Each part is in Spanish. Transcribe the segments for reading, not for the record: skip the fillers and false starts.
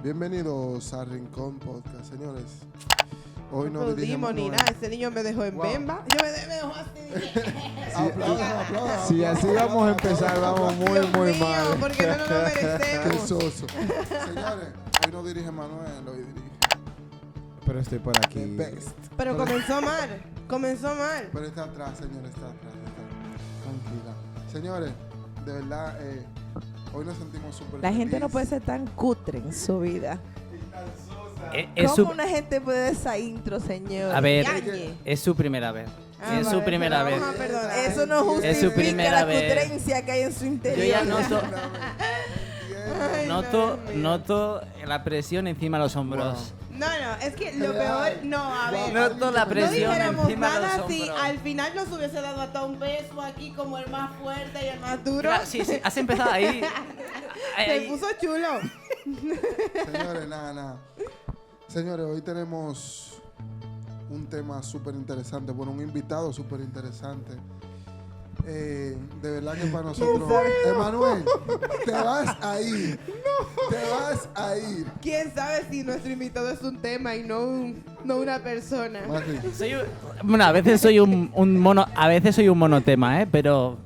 Bienvenidos a Rincón Podcast, señores. Hoy No nos dirigimos aplaudimos ni nada. Ese niño me dejó en bemba. Yo me dejo así. Aplausos. Si así vamos a empezar, vamos muy, Dios muy mío, mal. porque no nos lo Qué merecemos. soso. Señores, hoy nos dirige Manuel, hoy dirige Pero estoy por The aquí. Best. Pero comenzó mal. Comenzó mal. Pero está atrás, señores, está atrás. Tranquila. Señores, de verdad, hoy nos sentimos súper La gente no feliz. puede ser tan cutre en su vida. Es ¿Cómo su, una gente puede esa intro, señor? a ver, Yañe. es su primera vez. Ah, es vale, su primera te vez. vamos a perdonar. Eso no justifica Es su primera la vez. cutrencia que hay en su interior. Yo ya noto, Ay, noto, Dios mío. noto la presión encima de los hombros. No, es que lo peor, no, a ver. Noto la No presión dijéramos encima de nada los si hombros. al final nos hubiese dado hasta un beso aquí como el más fuerte y el más duro. Claro, sí, has empezado ahí. Se puso chulo. Señores, nada. Señores, hoy tenemos un tema súper interesante. Bueno, un invitado súper interesante. De verdad que para nosotros... Emanuel, te vas a ir. Te vas a ir. ¿Quién sabe si nuestro invitado es un tema y no una persona? Mati, Bueno, a veces soy un mono, a veces soy un monotema, pero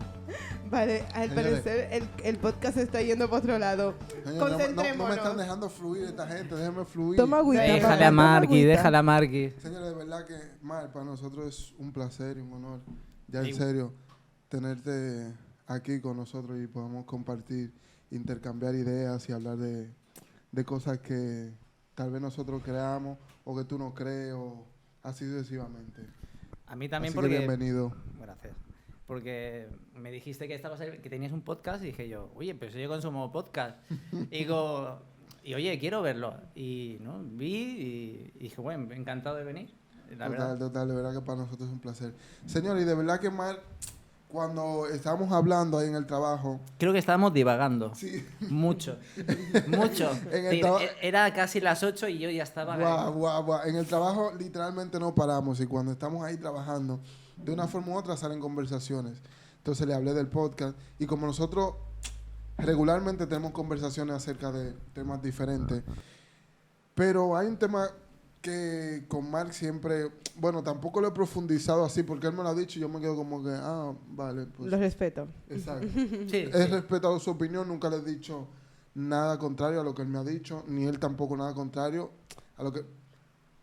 Vale, al Señores. parecer el podcast se está yendo para otro lado. señores, no me Concentrémonos. están dejando fluir esta gente. Déjenme fluir. Toma agüita, Déjale déjale papá, a toma Marky, agüita. déjale a Marky. Señores, de verdad que, Mar, para nosotros es un placer y un honor, ya en Sí. serio, tenerte aquí con nosotros y podamos compartir, intercambiar ideas y hablar de cosas que tal vez nosotros creamos o que tú no crees o así sucesivamente. A mí también Así que porque bienvenido. Gracias. Porque me dijiste que que tenías un podcast y dije yo, oye, pero si yo consumo podcast. Y digo, oye, quiero verlo. Y no, vi y dije, bueno, encantado de venir. La verdad. Total, de verdad que para nosotros es un placer. Señor, y de verdad que Mar, cuando estábamos hablando ahí en el trabajo, Creo que estábamos divagando. sí, Mucho. Mucho. En el Sí, traba- Era casi las 8 y yo ya estaba... guau. En el trabajo literalmente no paramos y cuando estamos ahí trabajando, de una forma u otra salen conversaciones. Entonces le hablé del podcast y como nosotros regularmente tenemos conversaciones acerca de temas diferentes, pero hay un tema que con Mark siempre, bueno, tampoco lo he profundizado así porque él me lo ha dicho y yo me quedo como que, vale, pues, Lo respeto. exacto. Sí, He respetado su opinión, nunca le he dicho nada contrario a lo que él me ha dicho, ni él tampoco nada contrario a lo que...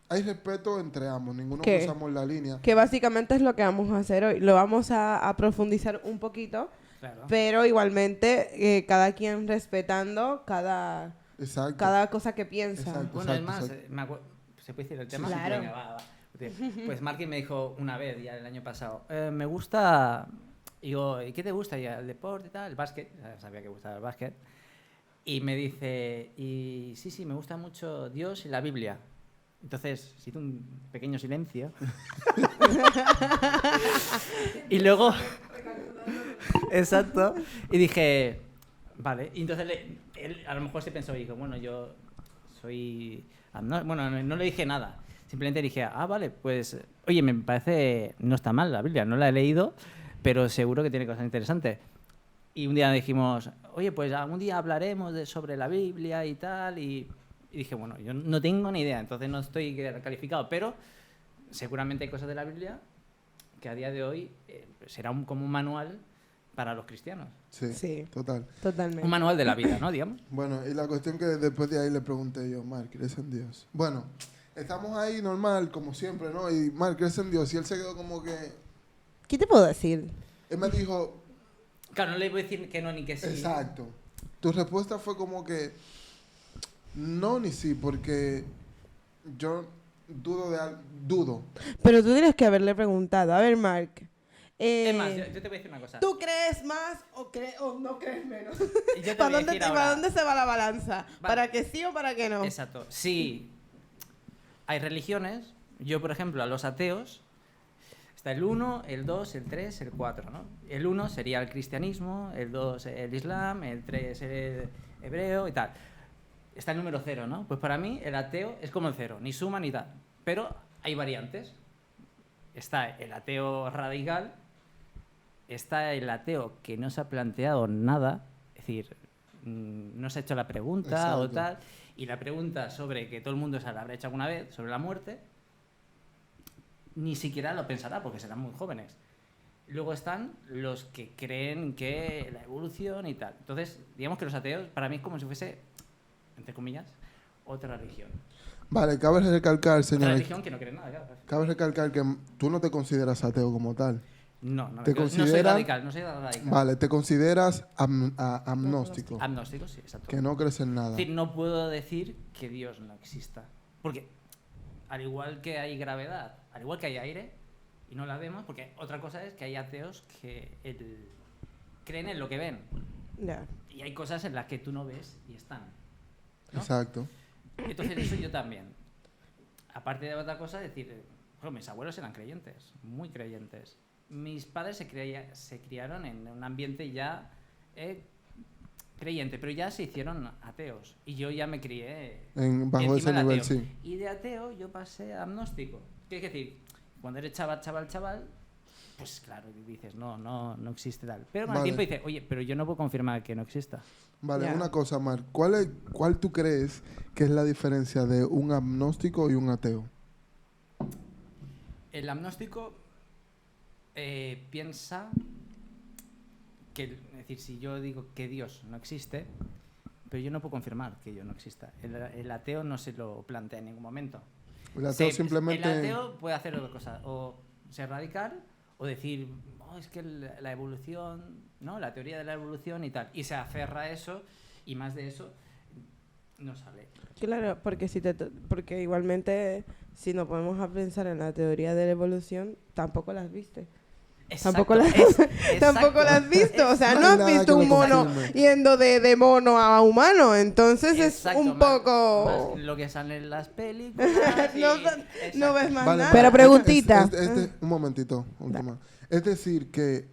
Hay respeto entre ambos, ninguno ¿Qué? cruzamos la línea. Que básicamente es lo que vamos a hacer hoy. Lo vamos a profundizar un poquito, claro. pero igualmente cada quien respetando cada Exacto. cosa que piensa. Exacto. Bueno, es más, exacto. ¿se puede decir el tema? Claro. Venga, va. Pues Marky me dijo una vez, ya el año pasado, me gusta... Digo, ¿y qué te gusta? Ya, el deporte y tal, el básquet. Sabía que gustaba el básquet. Y me dice, y sí, me gusta mucho Dios y la Biblia. Entonces, se hizo un pequeño silencio. Y luego... Exacto. Y dije, vale. Y entonces él a lo mejor se pensó y dijo, bueno, yo soy... no le dije nada. Simplemente dije, vale, pues... Oye, me parece... No está mal la Biblia, no la he leído, pero seguro que tiene cosas interesantes. Y un día dijimos, oye, pues algún día hablaremos sobre la Biblia y tal. Y dije, bueno, yo no tengo ni idea, entonces no estoy calificado, pero seguramente hay cosas de la Biblia que a día de hoy será como un manual para los cristianos. Sí, Sí. total. Totalmente. Un manual de la vida, ¿no? Digamos. Bueno, y la cuestión que después de ahí le pregunté yo, Mark, ¿crees en Dios? Bueno, estamos ahí normal, como siempre, ¿no? Y Mark, ¿crees en Dios? Y él se quedó como que... ¿Qué te puedo decir? Él me dijo, Claro, no le voy a decir que no ni que sí. exacto. Tu respuesta fue como que no ni sí, porque yo dudo. Pero tú tienes que haberle preguntado. A ver, Mark. Es más, yo te voy a decir una cosa. ¿Tú crees más o no crees menos? Y yo te ¿Para voy a dónde, decir ¿Para ahora. dónde se va la balanza? Vale. ¿Para que sí o para que no? Exacto. Sí, hay religiones. Yo, por ejemplo, a los ateos está el 1, el 2, el 3, el 4, ¿no? El 1 sería el cristianismo, el 2 el islam, el 3 el hebreo y tal. Está el número 0, ¿no? Pues para mí el ateo es como el 0, ni suma ni tal. Pero hay variantes. Está el ateo radical, está el ateo que no se ha planteado nada, es decir, no se ha hecho la pregunta Exacto. o tal. Y la pregunta sobre que todo el mundo se la habrá hecho alguna vez, sobre la muerte, ni siquiera lo pensará porque serán muy jóvenes. Luego están los que creen que la evolución y tal. Entonces, digamos que los ateos, para mí es como si fuese, entre comillas, otra religión. Vale, cabe recalcar, Otra señores, religión que no cree en nada, claro. cabe recalcar que tú no te consideras ateo como tal. No, no, ¿Te no soy considera- radical, no soy radical. Vale, te consideras agnóstico, Agnóstico, sí, exacto. que no crees en nada. Es decir, no puedo decir que Dios no exista. Porque al igual que hay gravedad, al igual que hay aire, y no la vemos, porque otra cosa es que hay ateos que creen en lo que ven. Ya. Y hay cosas en las que tú no ves y están. ¿no? Exacto. Entonces eso yo también. Aparte de otra cosa, decir, bueno, mis abuelos eran creyentes, muy creyentes. Mis padres se criaron en un ambiente ya creyente, pero ya se hicieron ateos. Y yo ya me crié Bajo ese encima de nivel, ateo. sí. Y de ateo yo pasé a agnóstico. ¿Qué es decir? Cuando eres chaval, pues claro, dices, no existe tal. Pero con Vale. el tiempo dices, oye, pero yo no puedo confirmar que no exista. Vale, Ya. una cosa, Mar. ¿Cuál tú crees que es la diferencia de un agnóstico y un ateo? El agnóstico piensa que, es decir, si yo digo que Dios no existe, pero yo no puedo confirmar que Dios no exista. El ateo no se lo plantea en ningún momento. El ateo simplemente... El ateo puede hacer otra cosa, o ser radical, o decir, "Oh, es que la evolución, ¿no? La teoría de la evolución y tal", y se aferra a eso, y más de eso no sale. Claro, porque porque igualmente si nos ponemos a pensar en la teoría de la evolución, tampoco las viste. Tampoco Tampoco la has visto, o sea, No no hay has nada visto que lo un mono confirme. yendo de mono a humano, entonces Exacto, es un más- poco... más lo que sale en las películas. y- No exacto. ves más Vale, nada. Pero preguntita. un momentito, última. Es decir, que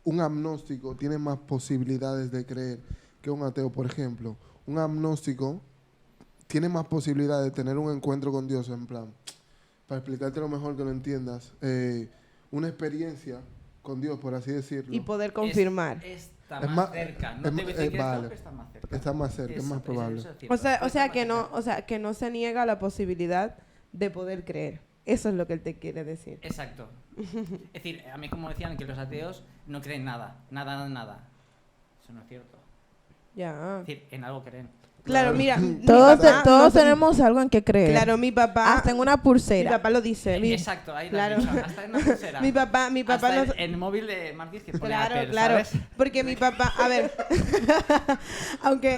un agnóstico tiene más posibilidades de creer que un ateo. Por ejemplo, un agnóstico tiene más posibilidades de tener un encuentro con Dios, en plan, para explicarte lo mejor que lo entiendas, una experiencia con Dios, por así decirlo. Y poder confirmar. Está Es más más- cerca. No es te voy a decir que vale. está, pero está más cerca. Está más cerca, es más probable. eso es cierto. O sea que Está más no, cerca. o sea que no se niega la posibilidad de poder creer. Eso es lo que él te quiere decir. Exacto. Es decir, a mí como decían que los ateos no creen nada. Nada. Eso no es cierto. Ya. Es decir, en algo creen. Claro, mira, mi Todos, papá- todos no- tenemos algo en que creer. Claro, mi papá, Hasta en una mi pulsera. papá lo dice. Exacto, ahí lo claro. has dicho. Hasta en una pulsera. Mi papá Hasta no- el móvil de Marquis que pone Claro, Apple, claro. ¿sabes? Porque mi papá, a ver,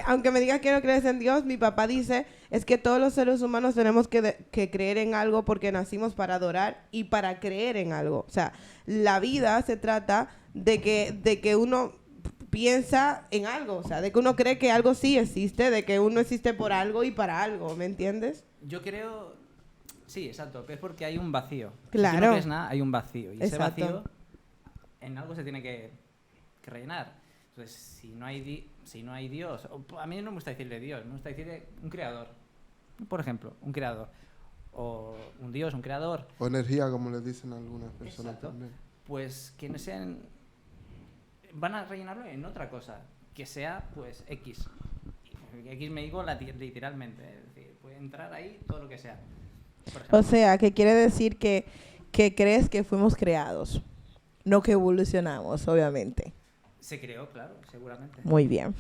aunque me digas que no crees en Dios, mi papá dice es que todos los seres humanos tenemos que creer en algo porque nacimos para adorar y para creer en algo. O sea, la vida se trata de que uno piensa en algo, o sea, de que uno cree que algo sí existe, de que uno existe por algo y para algo, ¿me entiendes? Yo creo... Sí, exacto. Es porque hay un vacío. Si tú Claro. no crees nada, hay un vacío. Y ese Exacto. vacío en algo se tiene que rellenar. Entonces, si no hay Dios... A mí no me gusta decirle Dios. Me gusta decirle un creador. Por ejemplo, un creador. O un Dios, un creador. O energía, como les dicen algunas personas Exacto. también. Pues que no sean... Van a rellenarlo en otra cosa. Que sea, pues, X. X me digo literalmente. Es decir, puede entrar ahí todo lo que sea. Por ejemplo. O sea, que quiere decir que crees que fuimos creados, no que evolucionamos, obviamente. Se creó, claro, seguramente. Muy bien.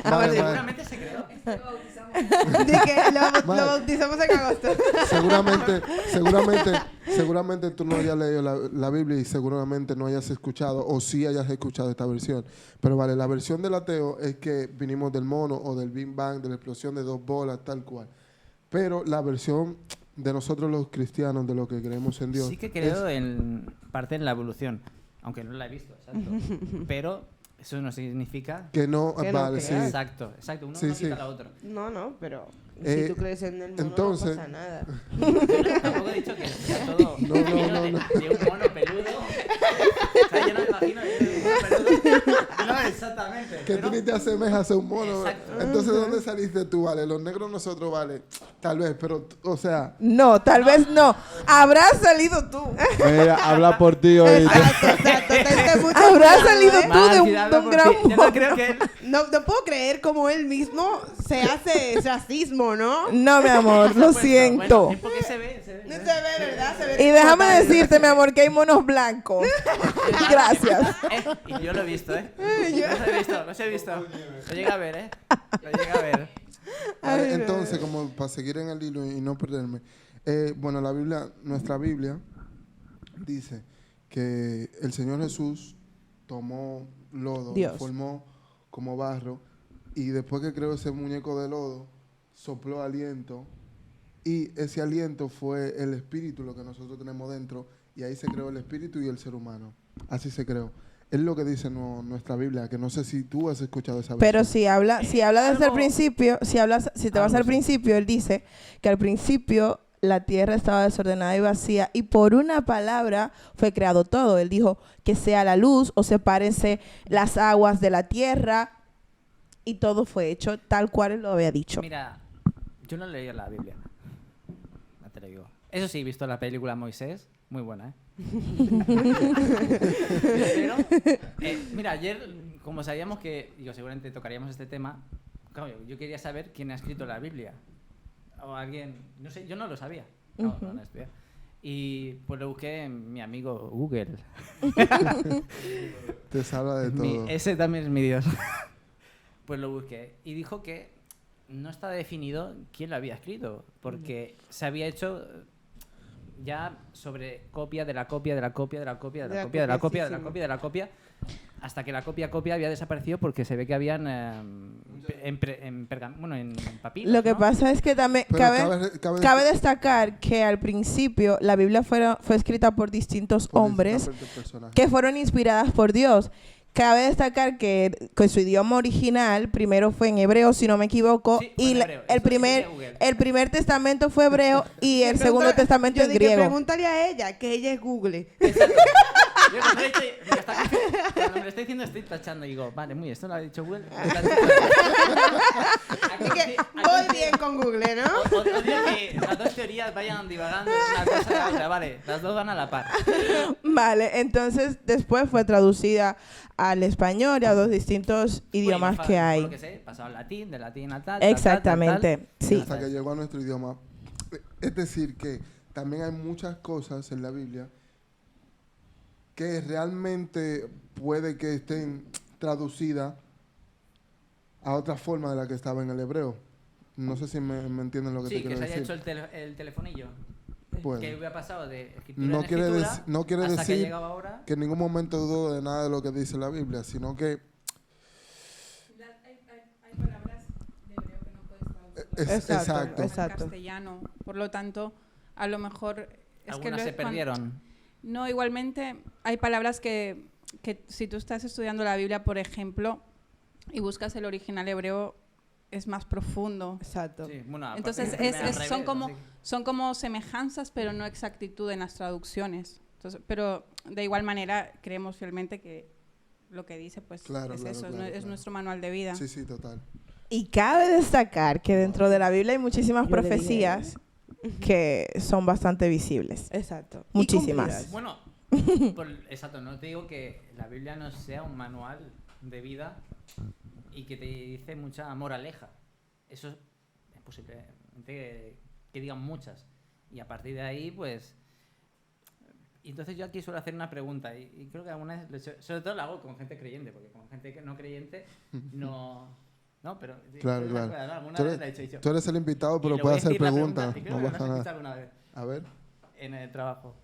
Vale, Seguramente se creó. De que lo Vale. bautizamos en agosto. Seguramente tú no hayas leído la Biblia y seguramente no hayas escuchado, o sí hayas escuchado esta versión. Pero vale, la versión del ateo es que vinimos del mono o del Big Bang, de la explosión de dos bolas, tal cual. Pero la versión de nosotros los cristianos, de lo que creemos en Dios, Sí que creo en parte en la evolución, aunque no la he visto, exacto. Pero eso no significa... que no, Que no vale, sí. creas. Exacto, exacto. Uno Sí, no sí. quita la otra. No, pero Eh, si tú crees en el mono entonces- no pasa nada. Yo tampoco he dicho que sea todo No, vino no. de un mono peludo. O sea, yo no me imagino de un mono peludo. No, No, exactamente. Que tú ni te asemejas a un mono. Exacto. Entonces, ¿dónde saliste tú, vale? Los negros nosotros, vale. Tal vez, pero, o sea, No, tal vez no. Habrás salido tú. Mira, habla por ti hoy. Exacto. Ten mucho Habrás cuidado, salido ¿eh? tú de un, Cuidado de un por gran ti. Yo no creo que él... No puedo creer cómo él mismo se hace racismo, ¿no? No, mi amor, lo siento. Bueno, es porque se ve. No se ve, ¿verdad? Se ve Y déjame total. decirte, mi amor, que hay monos blancos. Gracias. Y yo lo he visto, ¿eh? Los he visto. Lo llega a ver, ¿eh? Lo llega a ver. vale, entonces, como para seguir en el hilo y no perderme. Bueno, la Biblia, nuestra Biblia dice que el Señor Jesús tomó lodo, Dios. lo formó como barro y después que creó ese muñeco de lodo, sopló aliento y ese aliento fue el espíritu, lo que nosotros tenemos dentro, y ahí se creó el espíritu y el ser humano. Así se creó. Es lo que dice nuestra Biblia, que no sé si tú has escuchado esa Pero versión. si habla desde el Algo- principio, si te vas algo al sí. principio, él dice que al principio la tierra estaba desordenada y vacía y por una palabra fue creado todo. Él dijo que sea la luz o sepárense las aguas de la tierra y todo fue hecho tal cual él lo había dicho. Mira, yo no he leído la Biblia. No te lo digo. Eso sí, he visto la película Moisés. Muy buena, ¿eh? Pero, mira, ayer, como sabíamos que, digo, seguramente tocaríamos este tema, claro, yo quería saber quién ha escrito la Biblia. O alguien, no sé, yo no lo sabía. No, no lo he estudiado. Y pues lo busqué en mi amigo Google. Te salva de todo. Ese también es mi Dios. Pues lo busqué y dijo que no está definido quién lo había escrito, porque se había hecho ya sobre copia de la copia de la copia de la copia de la copia de la copia de la copia de la copia, hasta que la copia había desaparecido porque se ve que habían en papiro. Lo que ¿no? pasa es que también Pero cabe destacar que al principio la Biblia fue escrita por distintos por hombres distintos personajes. que fueron inspiradas por Dios. Cabe destacar que su idioma original primero fue en hebreo, si no me equivoco, Sí, fue y en la- hebreo, el eso primer dice Google. el primer testamento fue hebreo y el Yo segundo pregunto- testamento yo en dije, griego. Pregúntale a ella, que ella es Google. Exacto. Yo cuando le he dicho- cuando me lo estoy diciendo estoy tachando y digo, vale, muy, esto lo ha dicho Google. Así que voy bien con Google, ¿no? Odio que las dos teorías vayan divagando de una cosa a la otra, vale, las dos van a la par. Vale, entonces después fue traducida al español y a los distintos idiomas Bueno, que por hay. lo que sé, pasado al latín, del latín al tal. Exactamente, sí. Hasta que llegó a nuestro idioma. Es decir, que también hay muchas cosas en la Biblia que realmente puede que estén traducidas a otra forma de la que estaba en el hebreo. No sé si me entienden lo que Sí, te que quiero se haya hecho decir. el telefonillo. Puede. Que hubiera pasado de escritura No en quiere, escritura no quiere hasta que decir llegaba ahora. que en ningún momento dudo de nada de lo que dice la Biblia, sino que Hay palabras de hebreo que no puedes traducir exacto. exacto. en castellano. Por lo tanto, a lo mejor es que Algunas se perdieron. No, igualmente hay palabras que si tú estás estudiando la Biblia, por ejemplo, y buscas el original hebreo, es más profundo. Exacto. Sí, bueno, aparte Entonces que al revés, son como semejanzas, pero no exactitud en las traducciones. Entonces, pero de igual manera creemos fielmente que lo que dice pues Claro, es claro, eso, claro, es claro. nuestro manual de vida. Sí, sí, total. Y cabe destacar que dentro de la Biblia hay muchísimas Yo le dije profecías que son bastante visibles. Exacto. Y Muchísimas. cumplidas. Bueno, exacto, no te digo que la Biblia no sea un manual de vida y que te dice mucha moraleja. Eso es posiblemente que digan muchas. Y a partir de ahí, pues... Entonces yo aquí suelo hacer una pregunta y creo que alguna vez, sobre todo la hago con gente creyente, porque con gente que no creyente no... No, pero... Claro, ¿no? claro. Alguna Tú vez eres, la he dicho. tú eres el invitado, Y pero le puedes voy a hacer decir la preguntas. pregunta, y creo No que la pasa has nada. escuchado alguna vez A ver. en el trabajo.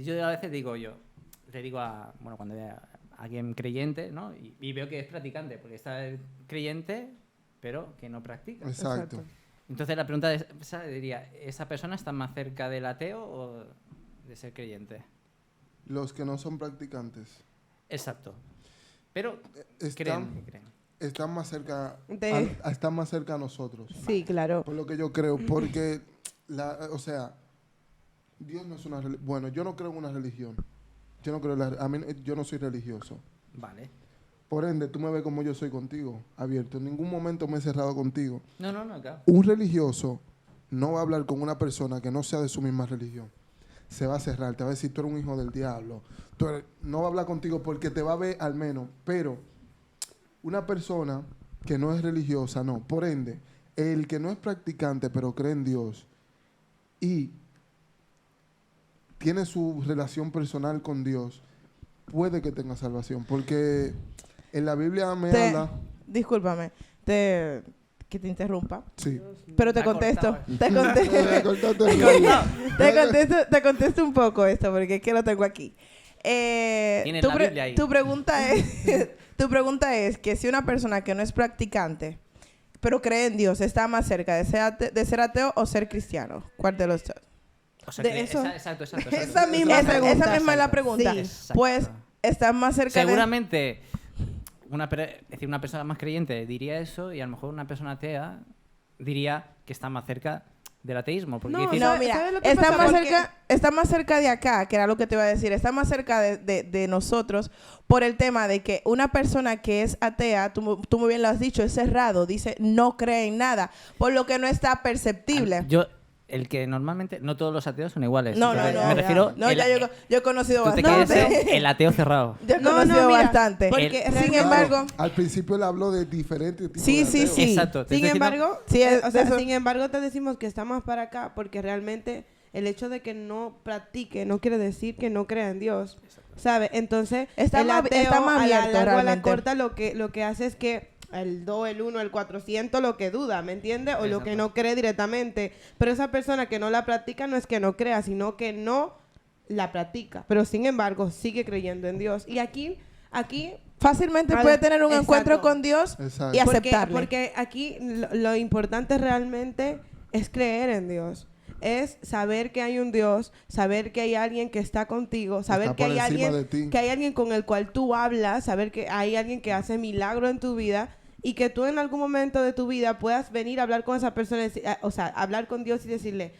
Yo a veces digo le digo a, bueno, cuando veo a alguien creyente, ¿no? Y veo que es practicante, porque está el creyente, pero que no practica. Exacto. Entonces la pregunta diría, ¿esa persona está más cerca del ateo o de ser creyente? Los que no son practicantes Exacto. Pero están, creen. están más cerca De- están más cerca a nosotros. Sí, claro. Por lo que yo creo, porque o sea, Dios no es una bueno, yo no creo en una religión. Yo no creo yo no soy religioso. Vale. Por ende, tú me ves como yo soy contigo, abierto. En ningún momento me he cerrado contigo. No, claro. Un religioso no va a hablar con una persona que no sea de su misma religión. Se va a cerrar, te va a decir, tú eres un hijo del diablo. No va a hablar contigo porque te va a ver al menos. Pero una persona que no es religiosa, no. Por ende, el que no es practicante pero cree en Dios y tiene su relación personal con Dios, puede que tenga salvación. Porque en la Biblia me habla... Discúlpame, que te interrumpa. Sí. Pero te Me ha contesto. cortado. Te contesto. Te contesto un poco esto, porque es que lo tengo aquí. Tienes la Biblia ahí. Tu pregunta es que si una persona que no es practicante, pero cree en Dios, está más cerca de ser ateo o ser cristiano. ¿Cuál de los dos? O sea, De que eso. Exacto. Esa misma pregunta. Esa misma es la pregunta. Sí. Exacto. Pues estás más cerca Seguramente una persona más creyente diría eso y a lo mejor una persona atea diría que está más cerca del ateísmo. Porque No, dices, No, ¿Sabes mira, lo que está pasa? Porque- más cerca de acá, que era lo que te iba a decir, está más cerca de nosotros por el tema de que una persona que es atea, tú muy bien lo has dicho, es cerrado, dice no cree en nada, por lo que no está perceptible. el que normalmente, no todos los ateos son iguales. No, Entonces, no. me refiero... No, ya yo he conocido tú te bastante. quedas el ateo cerrado. Yo he No, conocido mira, bastante. porque El- Sin realmente- embargo, Al principio él habló de diferentes tipos Sí, de sí, ateos. sí. Exacto. te Sin estoy diciendo- embargo, Sí, o sea, eso- sin embargo te decimos que está más para acá porque realmente el hecho de que no practique no quiere decir que no crea en Dios, ¿sabe? Entonces, Está el más- ateo está más a la abierto larga o a la realmente. corta lo que hace es que el 2, el 1, el 400 lo que duda, ¿me entiendes? O lo que Exacto. no cree directamente. Pero esa persona que no la practica no es que no crea, sino que no la practica. Pero sin embargo sigue creyendo en Dios. Y aquí fácilmente Vale, puede tener un exacto. encuentro con Dios Exacto. y porque, aceptarle. porque aquí lo importante realmente es creer en Dios. Es saber que hay un Dios, saber que hay alguien que está contigo, saber Está que por hay encima de alguien ti. que hay alguien con el cual tú hablas, saber que hay alguien que hace milagro en tu vida y que tú en algún momento de tu vida puedas venir a hablar con esa persona, o sea, hablar con Dios y decirle,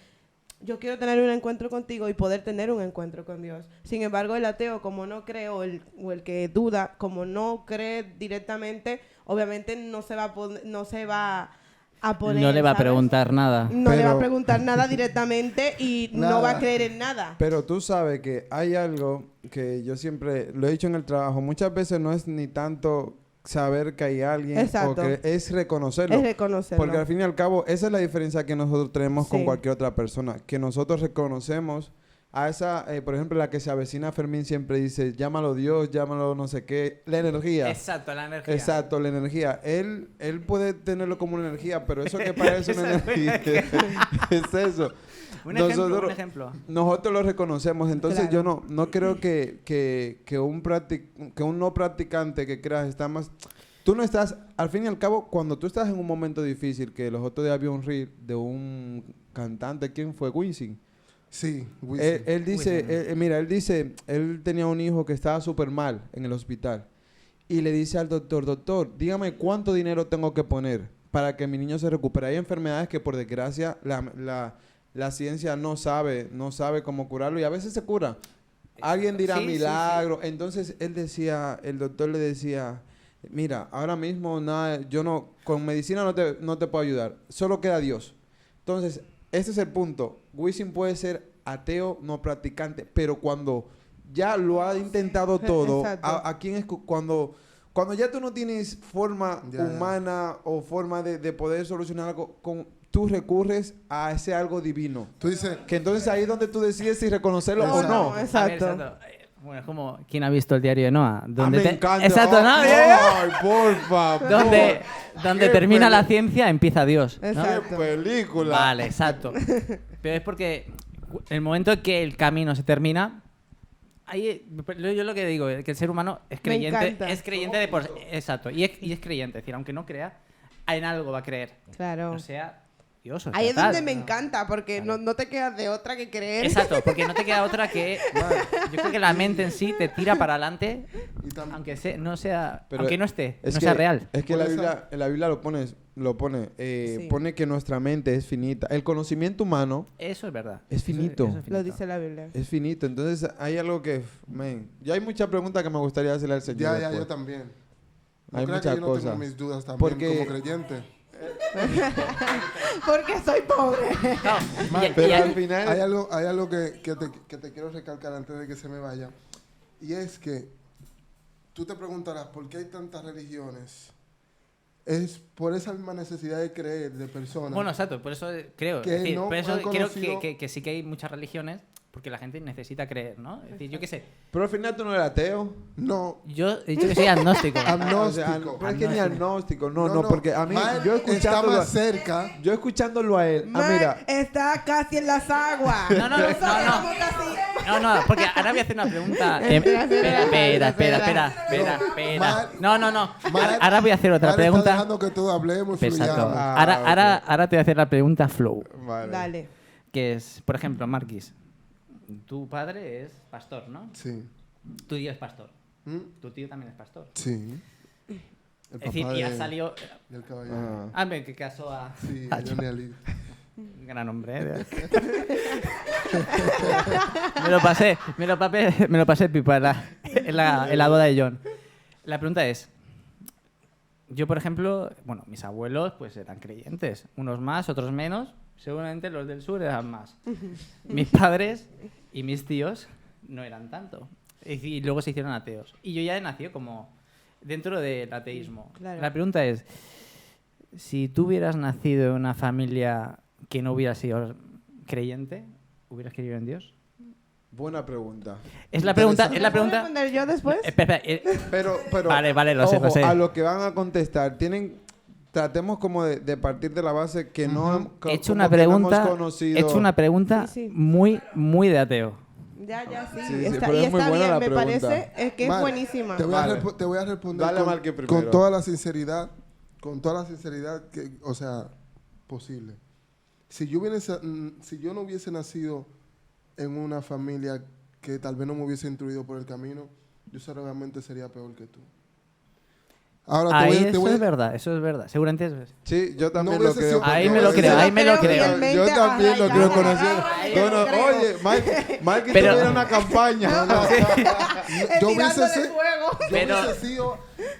yo quiero tener un encuentro contigo y poder tener un encuentro con Dios. Sin embargo, el ateo, como no cree, o el que duda, como no cree directamente, obviamente no se va a poner, No le va a ¿sabes? preguntar nada. No le va a Pero- preguntar nada directamente y no Nada. va a creer en nada. Pero tú sabes que hay algo que yo siempre lo he dicho en el trabajo. Muchas veces no es ni tanto saber que hay alguien Exacto. o que es reconocerlo. Es reconocerlo. Porque al fin y al cabo, esa es la diferencia que nosotros tenemos con Sí. cualquier otra persona. Que nosotros reconocemos a esa, por ejemplo, la que se avecina Fermín siempre dice, llámalo Dios, llámalo no sé qué, la energía. Exacto, la energía. Exacto, la energía. Él puede tenerlo como una energía, pero eso que parece una Esa energía es eso. Un Nosotros- ejemplo. Nosotros lo reconocemos, entonces Claro. yo no creo que un no practicante que creas está más... Tú no estás, al fin y al cabo, cuando tú estás en un momento difícil, que los otros días había un reel de un cantante, ¿quién fue? Wisin. Sí, Wisin. Él dice, mira, él dice, él tenía un hijo que estaba súper mal en el hospital y le dice al doctor, dígame cuánto dinero tengo que poner para que mi niño se recupere. Hay enfermedades que por desgracia la ciencia no sabe cómo curarlo y a veces se cura. Alguien dirá Sí, sí, milagro. Entonces el doctor le decía, mira, ahora mismo nada, con medicina no te puedo ayudar, solo queda Dios. Entonces, ese es el punto. Wisin puede ser ateo, no practicante, pero cuando ya lo ha intentado todo, Exacto. ¿a quién es cuando ya tú no tienes forma Ya. humana o forma de poder solucionar algo, tú recurres a ese algo divino? Tú dices, Que entonces ahí es donde tú decides si reconocerlo o Exacto. no. Exacto. Bueno, es como, ¿quién ha visto el diario de Noah? Me encanta. Exacto, ¿no? Ay, por favor. Donde Qué termina la peli- ciencia, empieza Dios. ¿no? Exacto. ¡Qué película! Vale, exacto. Pero es porque el momento en que el camino se termina, ahí, yo lo que digo es que el ser humano es creyente, encanta. de por exacto, y es creyente, es decir, aunque no crea, en algo va a creer. Claro. O sea, Dios, o Ahí sea, es donde tal, me ¿no? encanta, porque Claro. no te quedas de otra que creer. Exacto, porque no te queda otra que yo creo que la mente en sí te tira para adelante, y tam- aunque Pero aunque no esté, es no que, sea real. Es que Por la eso- Biblia, en la Biblia Sí. pone que nuestra mente es finita. El conocimiento humano Eso es verdad. es finito. Eso es Lo dice la Biblia. es finito. Entonces hay algo que, man, ya hay muchas preguntas que me gustaría hacerle al Señor. ya, después. yo también. No Hay creas que muchas yo no tengo cosas. mis dudas también Porque- como creyente. Porque soy pobre. No, Pero al Hay final... algo que te quiero recalcar antes de que se me vaya. Y es que tú te preguntarás por qué hay tantas religiones. Es por esa misma necesidad de creer de personas. Bueno, exacto, por eso creo. Que Es decir, no por eso han creo conocido- que sí que hay muchas religiones porque la gente necesita creer, ¿no? Es decir, yo qué sé. Pero al final tú no eres ateo. No, Yo he dicho que soy agnóstico. O sea, agnóstico. pero es que ni agnóstico. No, No, porque a mí... Mal Yo está escuchándolo... más cerca. Yo escuchándolo a él... Mark está casi en las aguas. No, no, no, no, no, no, porque ahora voy a hacer una pregunta. Espera. No. Mal- Ahora voy a hacer otra Mal está pregunta. dejando que todos hablemos y Exacto. fluyamos. Ahora te voy a hacer la pregunta flow, Vale. Dale. que es, por ejemplo, Marquis, tu padre es pastor, ¿no? Sí. Tu tío es pastor. ¿Mm? Tu tío también es pastor. Sí. El Es decir, y ha salido... del caballero. Ah. Ah, que casó a... Sí, a Johnny Ali. Gran hombre, ¿eh? me lo pasé pipa en la boda de John. La pregunta es, yo por ejemplo, bueno, mis abuelos pues eran creyentes, unos más, otros menos, seguramente los del sur eran más. Mis padres y mis tíos no eran tanto. Y luego se hicieron ateos. Y yo ya he nacido como dentro del ateísmo. Claro. La pregunta es, si tú hubieras nacido en una familia que no hubiera sido creyente, ¿hubieras creído en Dios? Buena pregunta. Es la pregunta. ¿Puedo responder yo después? Espera, Pero Vale, lo sé, ojo, lo sé. a lo que van a contestar, tratemos como de partir de la base que no he hecho como una que no hemos pregunta. conocido. He hecho una pregunta Sí, sí. muy de ateo. Ya, sí. Sí, Está, pero y es muy está buena bien, la me pregunta. parece. Es que es Mal, buenísima. Te voy, Vale. te voy a responder Dale a con, Marque primero. con toda la sinceridad, que, o sea, posible. Si yo no hubiese nacido en una familia que tal vez no me hubiese instruido por el camino, yo seguramente sería peor que tú. Ahora Eso es verdad. Seguramente es verdad. Sí, yo también No lo hubiese creo. sido- porque- Ahí me lo creo, ahí me lo creo. fielmente. Yo también lo Ay, creo ay, conociendo. ay, No, no, creo. oye, Mike Pero- tuviera una campaña. yo hubiese Tirándole sido- fuego. yo Pero- hubiese sido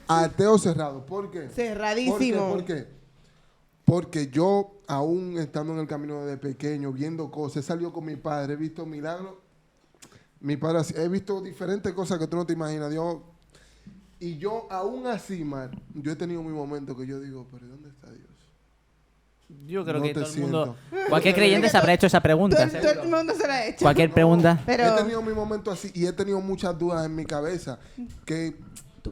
ateo cerrado. ¿Por qué? Cerradísimo. ¿Por qué? Porque yo, aún estando en el camino de pequeño, viendo cosas, he salido con mi padre, he visto milagros. Mi padre, he visto diferentes cosas que tú no te imaginas. Y yo, aún así, Mar, yo he tenido mi momento que yo digo, pero ¿dónde está Dios? Yo creo No que te todo el mundo. siento. Cualquier creyente se habrá hecho esa pregunta. Todo el mundo se la ha hecho. Cualquier pregunta. Pero He tenido mi momento así y he tenido muchas dudas en mi cabeza. Que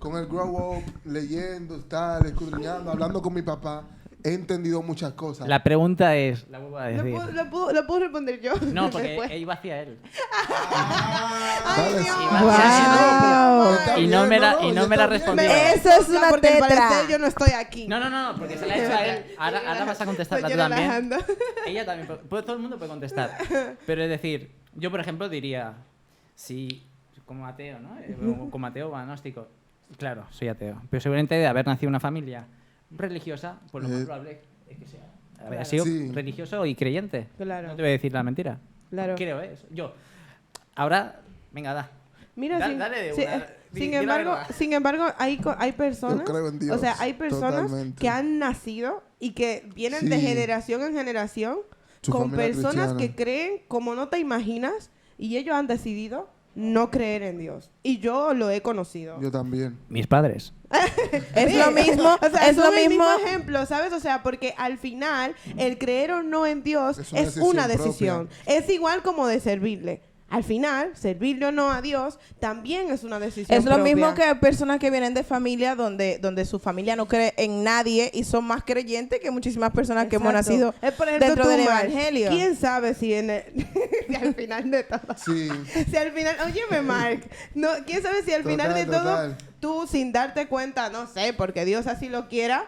con el grow up, leyendo, estar, escudriñando, hablando con mi papá, he entendido muchas cosas. La pregunta es. La vuelvo a decir. lo puedo responder yo. No, porque después. iba hacia él. Vale, sí. Wow. Está Y no bien, me la- no, y ya no me la está bien. respondió. Eso es una Porque al tetra. parecer yo no estoy aquí. No, porque se la ha hecho a él. Ahora vas a contestarla Estoy tú también. relajando. Ella también. Todo el mundo puede contestar. Pero es decir, yo por ejemplo diría, si como ateo, ¿no? Como ateo o agnóstico. Claro, soy ateo. Pero seguramente de haber nacido en una familia religiosa, pues lo más probable es que sea. Haber sido Sí. religioso y creyente. Claro. No te voy a decir la mentira. Claro. Creo eso. Yo. Ahora, venga, da. Mira, Dale de una. Di la verdad. sin embargo, hay personas, Yo creo en Dios, o sea, hay personas totalmente. que han nacido y que vienen de Sí. generación en generación Su con familia personas cristiana. que creen como no te imaginas y ellos han decidido no creer en Dios. Y yo lo he conocido. Yo también. Mis padres. Es lo mismo, O sea, es lo son el mismo. ejemplo, ¿sabes? O sea, porque al final el creer o no en Dios Es es una una decisión decisión. Es igual como de servirle. Al final, servirle o no a Dios también es una decisión Es lo propia. mismo que personas que vienen de familia donde su familia no cree en nadie y son más creyentes que muchísimas personas que hemos Exacto. nacido Es, por ejemplo, dentro tú, del Mar, evangelio. ¿Quién sabe si en el, si al final de todo... Sí. Si al final... Óyeme, Mark. No, ¿quién sabe si al final de todo Total. tú, sin darte cuenta, no sé, porque Dios así lo quiera,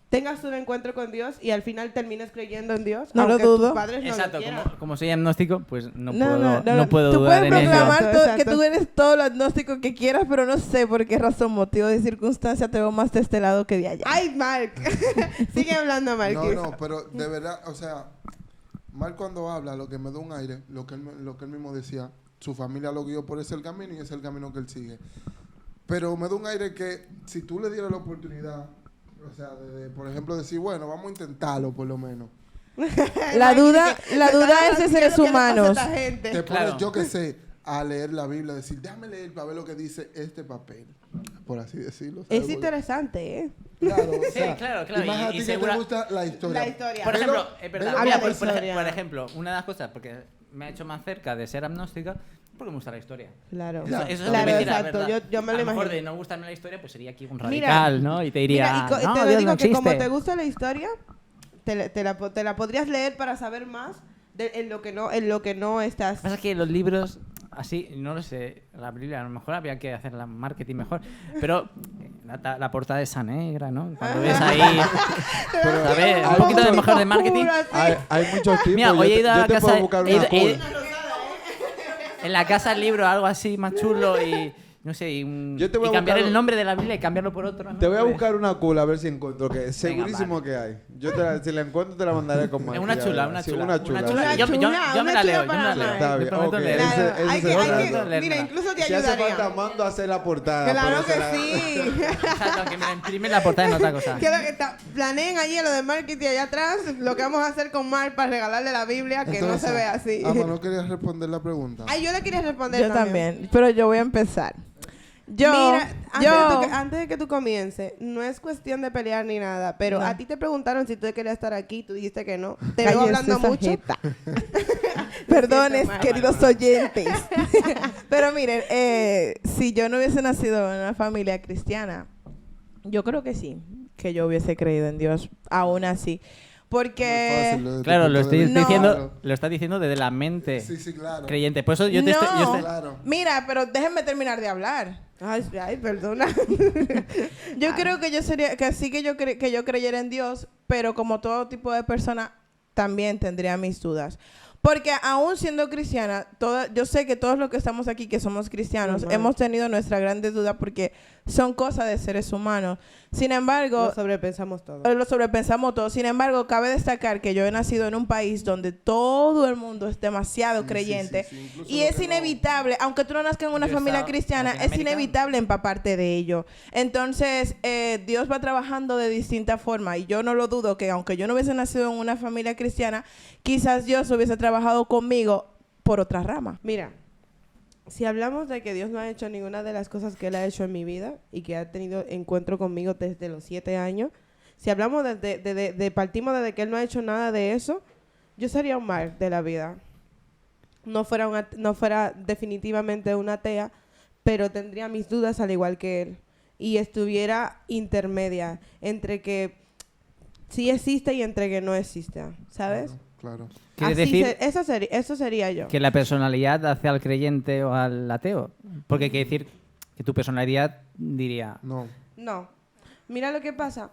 tengas un encuentro con Dios y al final termines creyendo en Dios? No lo aunque dudo. tus padres no Exacto, lo quieran. como soy agnóstico, pues no No, puedo Tú dudar puedes en eso. proclamar Exacto, que exacto. tú eres todo lo agnóstico que quieras, pero no sé por qué razón, motivo de circunstancia te veo más de este lado que de allá. ¡Ay, Mark! Sigue hablando, Mark. No, pero de verdad, o sea, Mar cuando habla, lo que me da un aire, lo que él mismo decía, su familia lo guió por ese camino y ese es el camino que él sigue. Pero me da un aire que si tú le dieras la oportunidad, o sea, por ejemplo, decir, bueno, vamos a intentarlo por lo menos. La duda es de seres humanos. Te pones, Claro. yo qué sé, a leer la Biblia, decir, déjame leer para ver lo que dice este papel, por así decirlo. ¿sabes? Es Porque- interesante, ¿eh? Claro, o Sí, sea, claro. Y más a Y ti que segura- te gusta la historia. La historia. Por Pero- ejemplo, es verdad. pero- Habla de por historia. ejemplo, una de las cosas, porque me ha hecho más cerca de ser agnóstica, porque me gusta la historia. Claro. Claro. Eso es Claro, mentira, exacto. ¿verdad? Yo me lo A lo mejor imagino. de no gustarme la historia, pues sería aquí un Mira, radical, ¿no? Y te diría, Mira, y no, te lo Dios digo no que como existe. te gusta la historia, te la podrías leer para saber más en lo que no estás. Lo que pasa es que los libros, así, no lo sé, la Biblia a lo mejor habría que hacer la marketing mejor, pero la portada esa negra, ¿no? Cuando ves ahí, ¿sabes? Un poquito de mejor de marketing. Hay muchos tipos. Mira, hoy he ido a yo la te casa, puedo buscar he una ido- he- cool. en la casa del libro algo así más chulo y no sé, Yo te voy y a cambiar buscar- el nombre de la Biblia y cambiarlo por otro, ¿no? Te voy a Pues, buscar una cool a ver si encuentro, que segurísimo vale. que hay. Si la encuentro te la mandaré como Es una chula, una Sí, chula. una chula. chula. Yo me Una la leo, chula para leo. Está Me bien, prometo ok. leer. Ese- Claro, ese hay se que, lo hay que- trato. mira, incluso te Si hace falta, ayudaría. mando a hacer la portada. Claro pero que sí. Exacto, que me imprimen la portada en otra cosa. Que planeen allí lo de marketing allá atrás, lo que vamos a hacer con Mar para regalarle la Biblia, que no se vea así. ¿no querías responder la pregunta? Ay, yo le quería responder Yo también, pero yo voy a empezar. Mira, antes de que tú comiences, no es cuestión de pelear ni nada, pero No. a ti te preguntaron si tú querías estar aquí, tú dijiste que no. Te veo Cállese hablando esa mucho. jeta. Perdones, Mal. queridos oyentes. Pero miren, si yo no hubiese nacido en una familia cristiana, yo creo que sí, que yo hubiese creído en Dios, aún así. Muy Porque... fácil, desde tu Claro, lo punto de estoy vista. diciendo, lo está diciendo desde la mente Sí, sí, claro. creyente. Por eso yo te No. estoy, yo estoy- Claro. Mira, pero déjenme terminar de hablar. Ay, perdona. Yo creo que yo sería, que sí que que yo creyera en Dios, pero como todo tipo de persona, también tendría mis dudas. Porque aún siendo cristiana, yo sé que todos los que estamos aquí, que somos cristianos, Normal. hemos tenido nuestras grandes dudas porque son cosas de seres humanos. Sin embargo, Lo sobrepensamos todo. lo sobrepensamos todo. Sin embargo, cabe destacar que yo he nacido en un país donde todo el mundo es demasiado Sí, creyente. sí, sí, sí. Incluso Y lo es que no- inevitable, aunque tú no nazcas en una Yo he familia estado cristiana, en es Latinoamérica. inevitable empaparte de ello. Entonces, Dios va trabajando de distinta forma. Y yo no lo dudo que aunque yo no hubiese nacido en una familia cristiana, quizás Dios hubiese trabajado conmigo por otra rama. Mira, si hablamos de que Dios no ha hecho ninguna de las cosas que Él ha hecho en mi vida y que ha tenido encuentro conmigo desde los 7 años, si hablamos partimos desde que Él no ha hecho nada de eso, yo sería un Mar de la vida. No fuera definitivamente una atea, pero tendría mis dudas al igual que Él. Y estuviera intermedia entre que sí existe y entre que no existe, ¿sabes? Claro. quiere Así decir eso sería yo. que la personalidad hace al creyente o al ateo. Porque quiere decir que tu personalidad diría, No. No. Mira lo que pasa.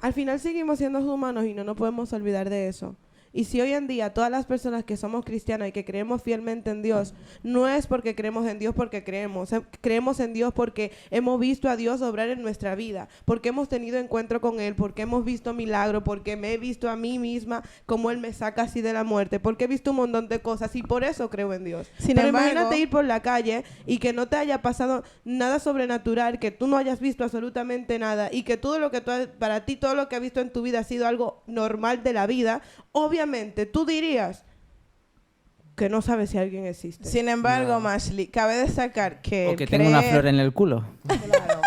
Al final seguimos siendo humanos y no nos podemos olvidar de eso. Y si hoy en día todas las personas que somos cristianas y que creemos fielmente en Dios, no es porque creemos en Dios porque creemos en Dios porque hemos visto a Dios obrar en nuestra vida, porque hemos tenido encuentro con Él, porque hemos visto milagros, porque me he visto a mí misma como Él me saca así de la muerte, porque he visto un montón de cosas y por eso creo en Dios. Sin Pero embargo- imagínate ir por la calle y que no te haya pasado nada sobrenatural, que tú no hayas visto absolutamente nada y que todo lo que para ti todo lo que has visto en tu vida ha sido algo normal de la vida. Obviamente, tú dirías que no sabes si alguien existe. Sin embargo, No. Mashley, cabe destacar que o el que tengo una creer- flor en el culo. Claro.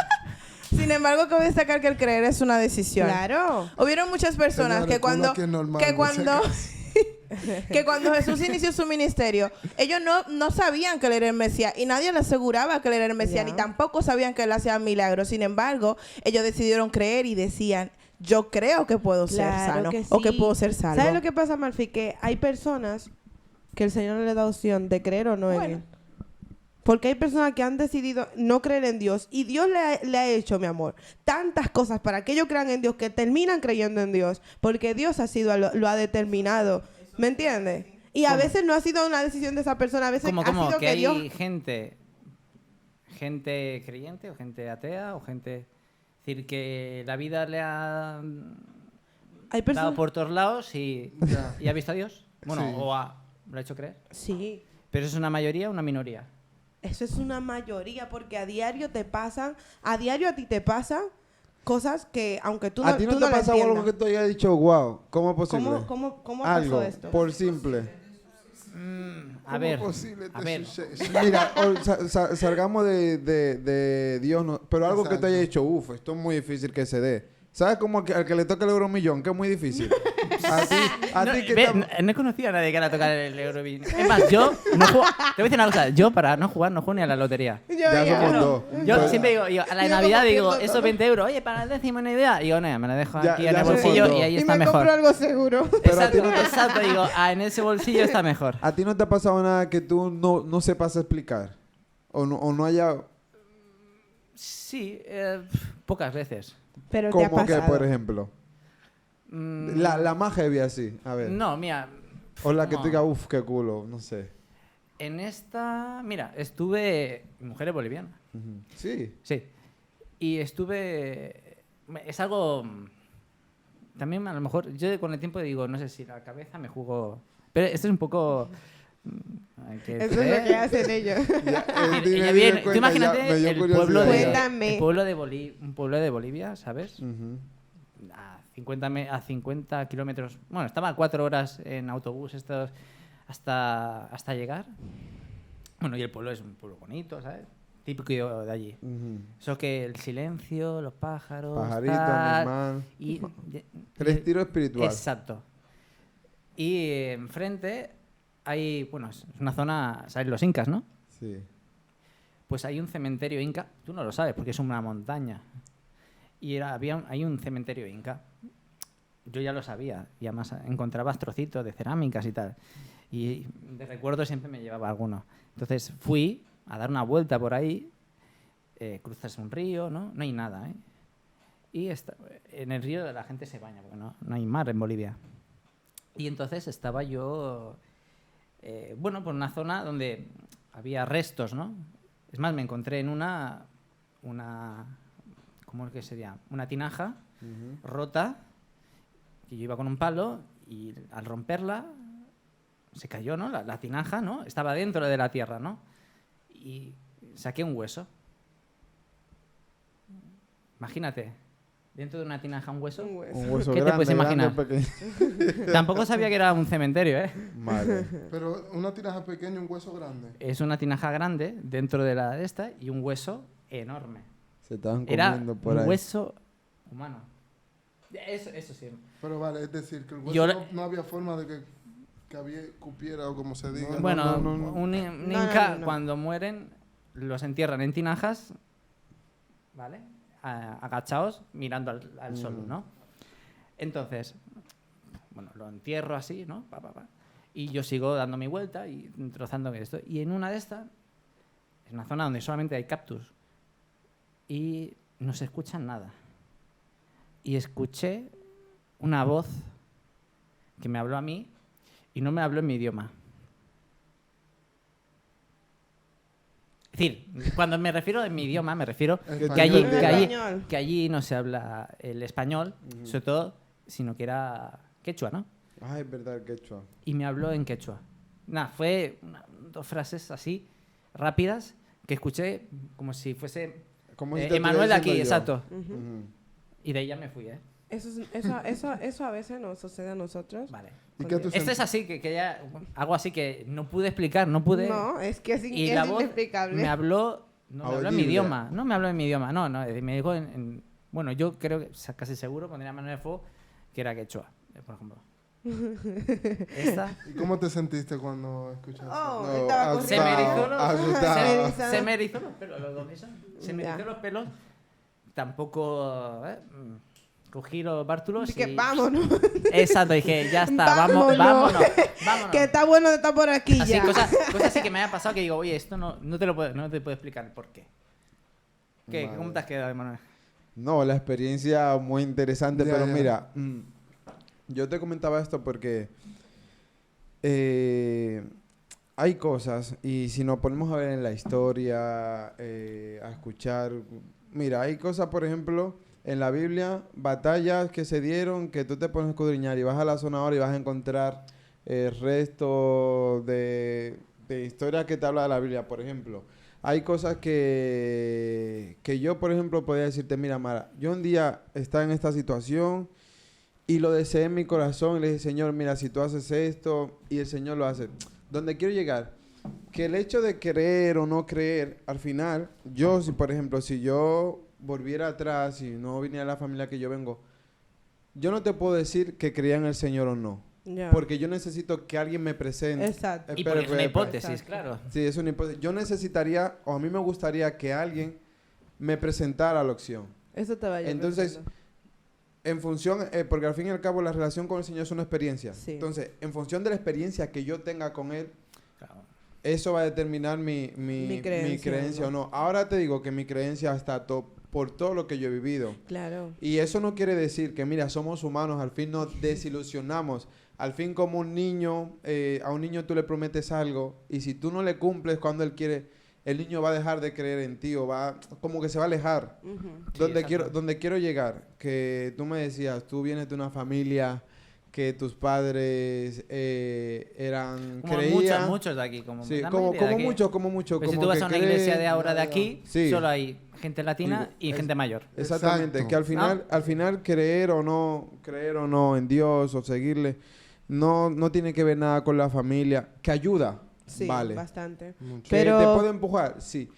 Sin embargo, cabe destacar que el creer es una decisión. Claro. Hubieron muchas personas Señores, que cuando, culo que es normal, que no cuando, sé que cuando Jesús inició su ministerio, ellos no sabían que él era el Mesías y nadie le aseguraba que él era el Mesías, Ya. ni tampoco sabían que él hacía milagros. Sin embargo, ellos decidieron creer y decían, yo creo que puedo ser Claro sano que o que sí. puedo ser salvo. ¿Sabes lo que pasa, Malfi? Que hay personas que el Señor no le da opción de creer o no en Bueno. Él. Porque hay personas que han decidido no creer en Dios y Dios le ha hecho, mi amor, tantas cosas para que ellos crean en Dios que terminan creyendo en Dios porque Dios lo ha determinado. ¿Me entiendes? Y a veces no ha sido una decisión de esa persona, a veces ¿Cómo? ha sido Que que hay Dios... gente creyente o gente atea o gente... Es decir, que la vida le ha Hay dado personas... por todos lados y ha visto a Dios. Bueno, Sí. lo ha hecho creer. Sí. Pero es una mayoría o una minoría. Eso es una mayoría, porque a diario a ti te pasan cosas que, aunque tú no ¿A ti no tú te no ha lo pasado algo que entiendas. tú hayas dicho, wow, ¿cómo es posible? ¿Cómo Algo, pasó esto? por simple. A ver, ¿Cómo es posible a este ver. suceso? Mira, salgamos de Dios, pero algo que te Exacto. haya dicho, uff, esto es muy difícil que se dé. ¿Sabes cómo al que le toca el euromillón? Que es muy difícil. a ti que No conocía a nadie que era tocar el Eurovillón. Es más, yo no juego. Te voy a decir una cosa. Yo para no jugar no juego ni a la lotería. ya somos dos. Yo Pues, siempre digo, a la de Yo Navidad como digo, pierdo esos todo. 20 euros, oye, para el décimo una idea. Y digo, no, me la dejo Ya- aquí ya en el somos bolsillo dos. y ahí Y está me mejor. compro algo seguro. Pero a ti Exacto, no te- exacto, digo, en ese bolsillo está mejor. ¿A ti no te ha pasado nada que tú no sepas explicar? ¿O no haya... Sí, pocas veces. Pero te ha Como que, pasado. por ejemplo? Mm, La más heavy así, a ver. No, mira. O la que no. te diga, uff, qué culo, no sé. En esta, mira, estuve. Mi mujer es boliviana. Ujú. Sí. Sí. Y estuve. Es algo. También a lo mejor. Yo con el tiempo digo, no sé si la cabeza me jugó. Pero esto es un poco. Hay que Eso es ver. lo que hacen ellos. Ella viene- tú imagínate el pueblo de, Cuéntame. el pueblo de un pueblo de Bolivia, ¿sabes? Ujú. A 50 kilómetros. Bueno, estaba 4 horas en autobús hasta llegar. Bueno, y el pueblo es un pueblo bonito, ¿sabes? Típico de allí. Ujú. Eso que el silencio, los pájaros. Pajarito, tal, animal. y, Retiro espiritual. Exacto. Y enfrente hay, bueno, es una zona, ¿sabes? Los incas, ¿no? Sí. Pues hay un cementerio inca. Tú no lo sabes porque es una montaña. Y hay un cementerio inca. Yo ya lo sabía. Y además encontrabas trocitos de cerámicas y tal. Y de recuerdo siempre me llevaba alguno. Entonces fui a dar una vuelta por ahí. Cruzas un río, ¿no? No hay nada, ¿eh? Y en el río la gente se baña, porque no hay mar en Bolivia. Y entonces estaba yo, bueno, por una zona donde había restos, ¿no? Es más, me encontré en una ¿cómo es que sería? Una tinaja rota, que yo iba con un palo y al romperla se cayó, ¿no? La tinaja, ¿no? Estaba dentro de la tierra, ¿no? Y saqué un hueso. Imagínate, dentro de una tinaja un hueso. Un hueso. Un hueso ¿Qué te grande, puedes grande, imaginar? pequeño. Tampoco sabía que era un cementerio, ¿eh? Madre. Pero una tinaja pequeña, un hueso grande. Es una tinaja grande dentro de la de esta y un hueso enorme. Se estaban Era comiendo por un ahí. hueso humano. Eso sí. Pero vale, es decir, que el hueso Yo le- no había forma de que había cupiera o como se diga. Bueno, no, no. un No, inca, no. cuando mueren, los entierran en tinajas, ¿vale? Agachados, mirando al sol, ¿no? Entonces, bueno, lo entierro así, ¿no? Y yo sigo dando mi vuelta y trozando esto. Y en una de estas, es una zona donde solamente hay cactus, y no se escucha nada. Y escuché una voz que me habló a mí y no me habló en mi idioma. Es decir, cuando me refiero en mi idioma, me refiero Español. que allí, En español. que allí no se habla el español, sobre todo, sino que era quechua, ¿no? Ay, es verdad, el quechua. Y me habló en quechua. Nada, fue dos frases así, rápidas, que escuché como si fuese Como si te Emanuel de aquí, estuviera diciendo exacto. yo. Ujú. Y de ahí ya me fui, ¿eh? Eso a veces nos sucede a nosotros. Vale. ¿Y qué tú Este es así, que ya, algo así que no pude explicar, no pude... No, es que es, y es la voz inexplicable. me habló, no me habló en mi Audible. idioma, no me habló en mi idioma, no, me dijo bueno, yo creo que casi seguro, pondría mano en el fuego, que era quechua, por ejemplo. Esta ¿Y cómo te sentiste cuando escuchaste? Oh, No, estaba se me erizó corriendo. asustado. se me erizó los pelos, ¿lo ves? Se me Ya. erizó los pelos, tampoco cogí los bártulos Así que y... vámonos. Exacto, dije, ya está, Vámonos. vámonos. Que está bueno de estar por aquí Así, ya. cosas así que me haya pasado que digo, oye, esto no te puedo explicar el por qué. Vale. ¿Cómo te has quedado, Emanuel? No, la experiencia muy interesante, Ya, pero ya. mira, yo te comentaba esto porque hay cosas, y si nos ponemos a ver en la historia, a escuchar, mira, hay cosas, por ejemplo, en la Biblia, batallas que se dieron, que tú te pones a escudriñar y vas a la zona ahora y vas a encontrar restos de historias que te habla de la Biblia. Por ejemplo, hay cosas que yo, por ejemplo, podría decirte, mira, Mara, yo un día estaba en esta situación y lo deseé en mi corazón y le dije, Señor, mira, si tú haces esto, y el Señor lo hace. ¿Dónde quiero llegar? Que el hecho de creer o no creer, al final, yo, si por ejemplo, si yo volviera atrás y no viniera a la familia que yo vengo, yo no te puedo decir que creía en el Señor o no. Ya. Porque yo necesito que alguien me presente. Exacto. Y porque es una hipótesis, Exacto. claro. Sí, es una hipótesis. Yo necesitaría, o a mí me gustaría que alguien me presentara la opción. Eso te va a ayudar. Entonces, en función, porque al fin y al cabo la relación con el Señor es una experiencia. Sí. Entonces, en función de la experiencia que yo tenga con Él, Claro. eso va a determinar mi creencia o no. Ahora te digo que mi creencia está por todo lo que yo he vivido. Claro. Y eso no quiere decir que, mira, somos humanos, al fin nos desilusionamos. Al fin, como un niño, a un niño tú le prometes algo y si tú no le cumples cuando él quiere, el niño va a dejar de creer en ti o va, como que se va a alejar. Ujú. Sí, exacto. Donde quiero llegar, que tú me decías, tú vienes de una familia que tus padres eran, Como creían. muchos de aquí. Como, Sí, la como mayoría de aquí. mucho. Pero si como tú vas que a una creen, iglesia de ahora de aquí, Sí. solo hay gente latina y Es- gente mayor. Exactamente, Exacto. que al final creer o no en Dios o seguirle, no tiene que ver nada con la familia, que ayuda, Sí, vale. bastante. Mucho. Que Pero- te puede empujar, sí.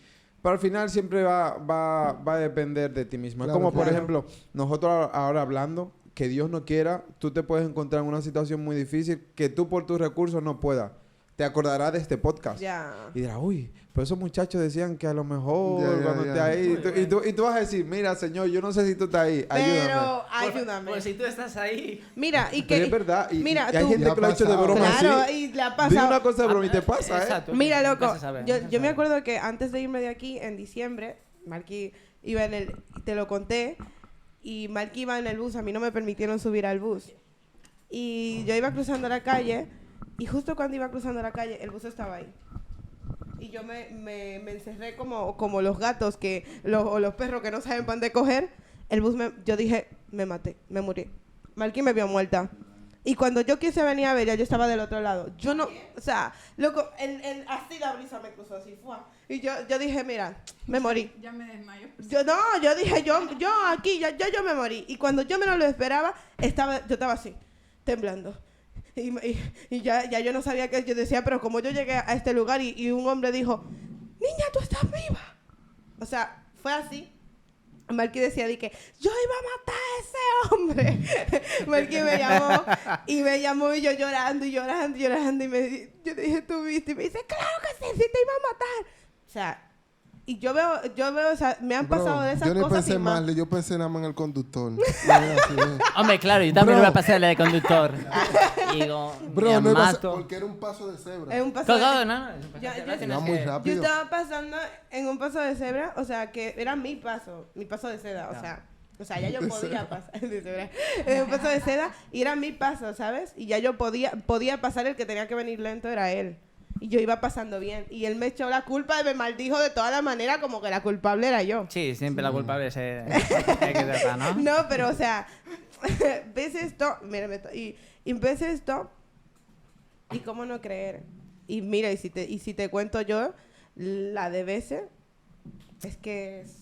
Pero al final siempre va a depender de ti mismo. Es Claro, como, por claro. ejemplo, nosotros ahora hablando, que Dios no quiera, tú te puedes encontrar en una situación muy difícil que tú por tus recursos no puedas. Te acordarás de este podcast. Ya. Y dirás, uy, pero esos muchachos decían que a lo mejor Ya, cuando ya. esté ahí, y tú vas a decir, mira, Señor, yo no sé si tú estás ahí, ayúdame. Pero ayúdame. Pues si tú estás ahí. Mira, y Pero que... es verdad, y mira, hay tú- gente Ya que lo ha hecho de pasado. broma Claro, así. y le ha Di pasado... una cosa de broma y te pasa, ¿eh? Exacto. Mira, loco, Nunca se sabe, yo nunca se me sabe. acuerdo que antes de irme de aquí, en diciembre, Marky iba en el... Te lo conté, y Marky iba en el bus, a mí no me permitieron subir al bus. Y yo iba cruzando la calle, y justo cuando iba cruzando la calle, el bus estaba ahí. Y yo me encerré como los gatos o los perros que no saben para dónde coger. Yo dije, me maté, me morí. Marky me vio muerta. Y cuando yo quise venir a ver, ya yo estaba del otro lado. Yo no, o sea, loco, así la brisa me cruzó, así fue. Y yo dije, mira, me morí. Ya me desmayo. Yo dije, yo aquí, yo me morí. Y cuando yo menos lo esperaba, yo estaba así, temblando. Y ya yo no sabía qué. Yo decía, pero como yo llegué a este lugar y un hombre dijo, niña, tú estás viva. O sea, fue así. Marky decía, di que yo iba a matar a ese hombre. Marky me llamó y yo llorando. Y yo dije, ¿tú viste? Y me dice, claro que sí, sí te iba a matar. O sea, y yo veo, o sea, me han Bro, pasado de esas yo no cosas pensé y más. mal, yo pensé nada más en el conductor. Así es. Hombre, claro, yo también Bro. me pasé la de conductor. Y digo, Bro, me no iba a mato. porque era un paso de cebra. Es un paso Claro, de- claro, no, es un paso Yo- de yo- cebra, Iba tienes muy que- Yo rápido. estaba pasando en un paso de cebra, o sea, que era mi paso de seda, o sea, ya yo podía pasar de cebra. Era un paso de seda y era mi paso, ¿sabes? Y ya yo podía pasar, el que tenía que venir lento era él. Y yo iba pasando bien. Y él me echó la culpa y me maldijo de toda la manera como que la culpable era yo. Sí, siempre la culpable es hay que tratar, ¿no? No, pero o sea, ves esto, mira, y ves esto, y cómo no creer. Y mira, y si te cuento yo, la de veces, es que es...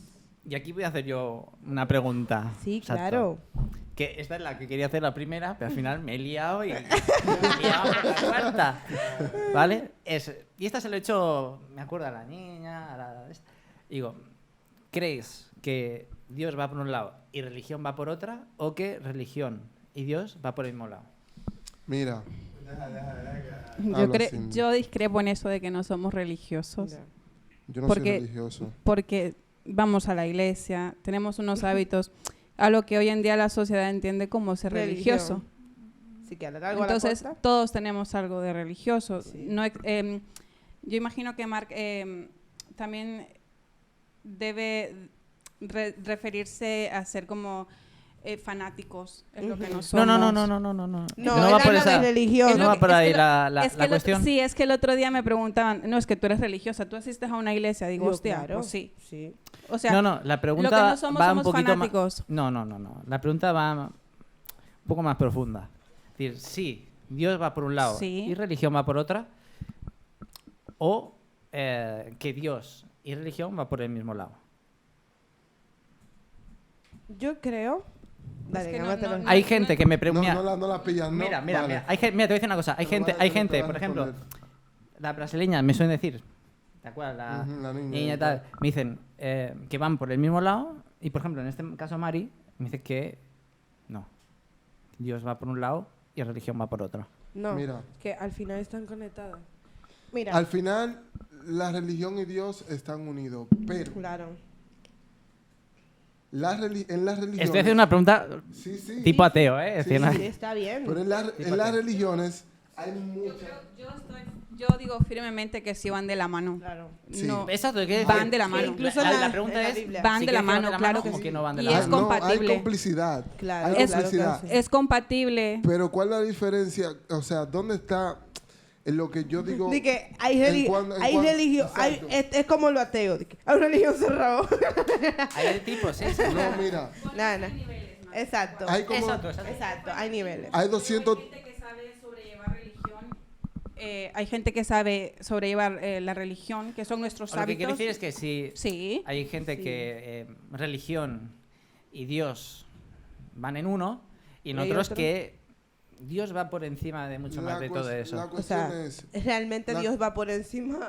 Y aquí voy a hacer yo una pregunta. Sí, Exacto. claro. Que esta es la que quería hacer la primera, pero al final me he liado y me he liado por la cuarta. ¿Vale? Y esta se lo he hecho, me acuerdo, a la niña, Digo, ¿crees que Dios va por un lado y religión va por otra? ¿O que religión y Dios va por el mismo lado? Mira, Yo, sin- yo discrepo en eso de que no somos religiosos. Ya. yo no Porque- soy religioso. Porque vamos a la iglesia, tenemos unos hábitos, a lo que hoy en día la sociedad entiende como ser Religión. religioso. Si quieres algo a la Entonces, costa. todos tenemos algo de religioso. Sí. No, yo imagino que Mark también debe referirse a ser como fanáticos, es lo que no Ujú. somos. No. No, No él va por habla esa- de religión. Es no lo va que- por es ahí que la es que cuestión. sí, es que el otro día me preguntaban, no, es que tú eres religiosa, tú asistes a una iglesia. Digo, Yo, hostia, claro. pues sí. Sí. O sea, No, la pregunta lo que no somos va somos un poquito fanáticos. más... No. La pregunta va un poco más profunda. Es decir, sí, Dios va por un lado Sí. y religión va por otra. O que Dios y religión va por el mismo lado. Yo creo... Dale, que no- cámbatelo. no- Hay gente que me pregunta... No la pillas, ¿no? Mira, Vale. mira, mira, te voy a decir una cosa. Hay Pero gente, vale, te va a por ejemplo, responder. la brasileña me suelen decir, ¿te acuerdas? Ujú, la niña niña y y tal. Me dicen que van por el mismo lado y, por ejemplo, en este caso Mari me dice que no. Dios va por un lado y religión va por otro. No, Mira. que al final están conectadas. Mira, Al final, la religión y Dios están unidos, pero claro. en las religiones... Estoy haciendo una pregunta Sí, sí. tipo ateo, ¿eh? Es Sí, decir, sí. Sí, está bien. Pero en las religiones hay muchas... Yo digo firmemente que sí van de la mano. Claro. Sí. No, Exacto, ¿qué decir? van de la Sí, mano. incluso la, en la la- pregunta en la es Biblia. Van si de la creen que mano, claro que o sí. que no van de Y la es mano. No, hay compatible. complicidad. Claro, hay Es- complicidad. claro que sí. Es compatible. Pero ¿cuál es la diferencia? O sea, ¿dónde está en lo que yo digo? De que hay, en cuando- religión, exacto. es como lo ateo, de que hay religión cerrada. Hay de tipos, ¿sí? No, mira, Nada, exacto. hay como... Exacto, exacto. Exacto, hay niveles. Hay 200... Hay gente que sabe sobrellevar religión. Hay gente que sabe sobrellevar la religión, que son nuestros Lo que hábitos. quiero decir es que si Sí. hay gente que religión y Dios van en uno y en Y hay otros otro. que Dios va por encima de mucho más de todo eso. La O cuestión sea, es... realmente la- Dios va por encima,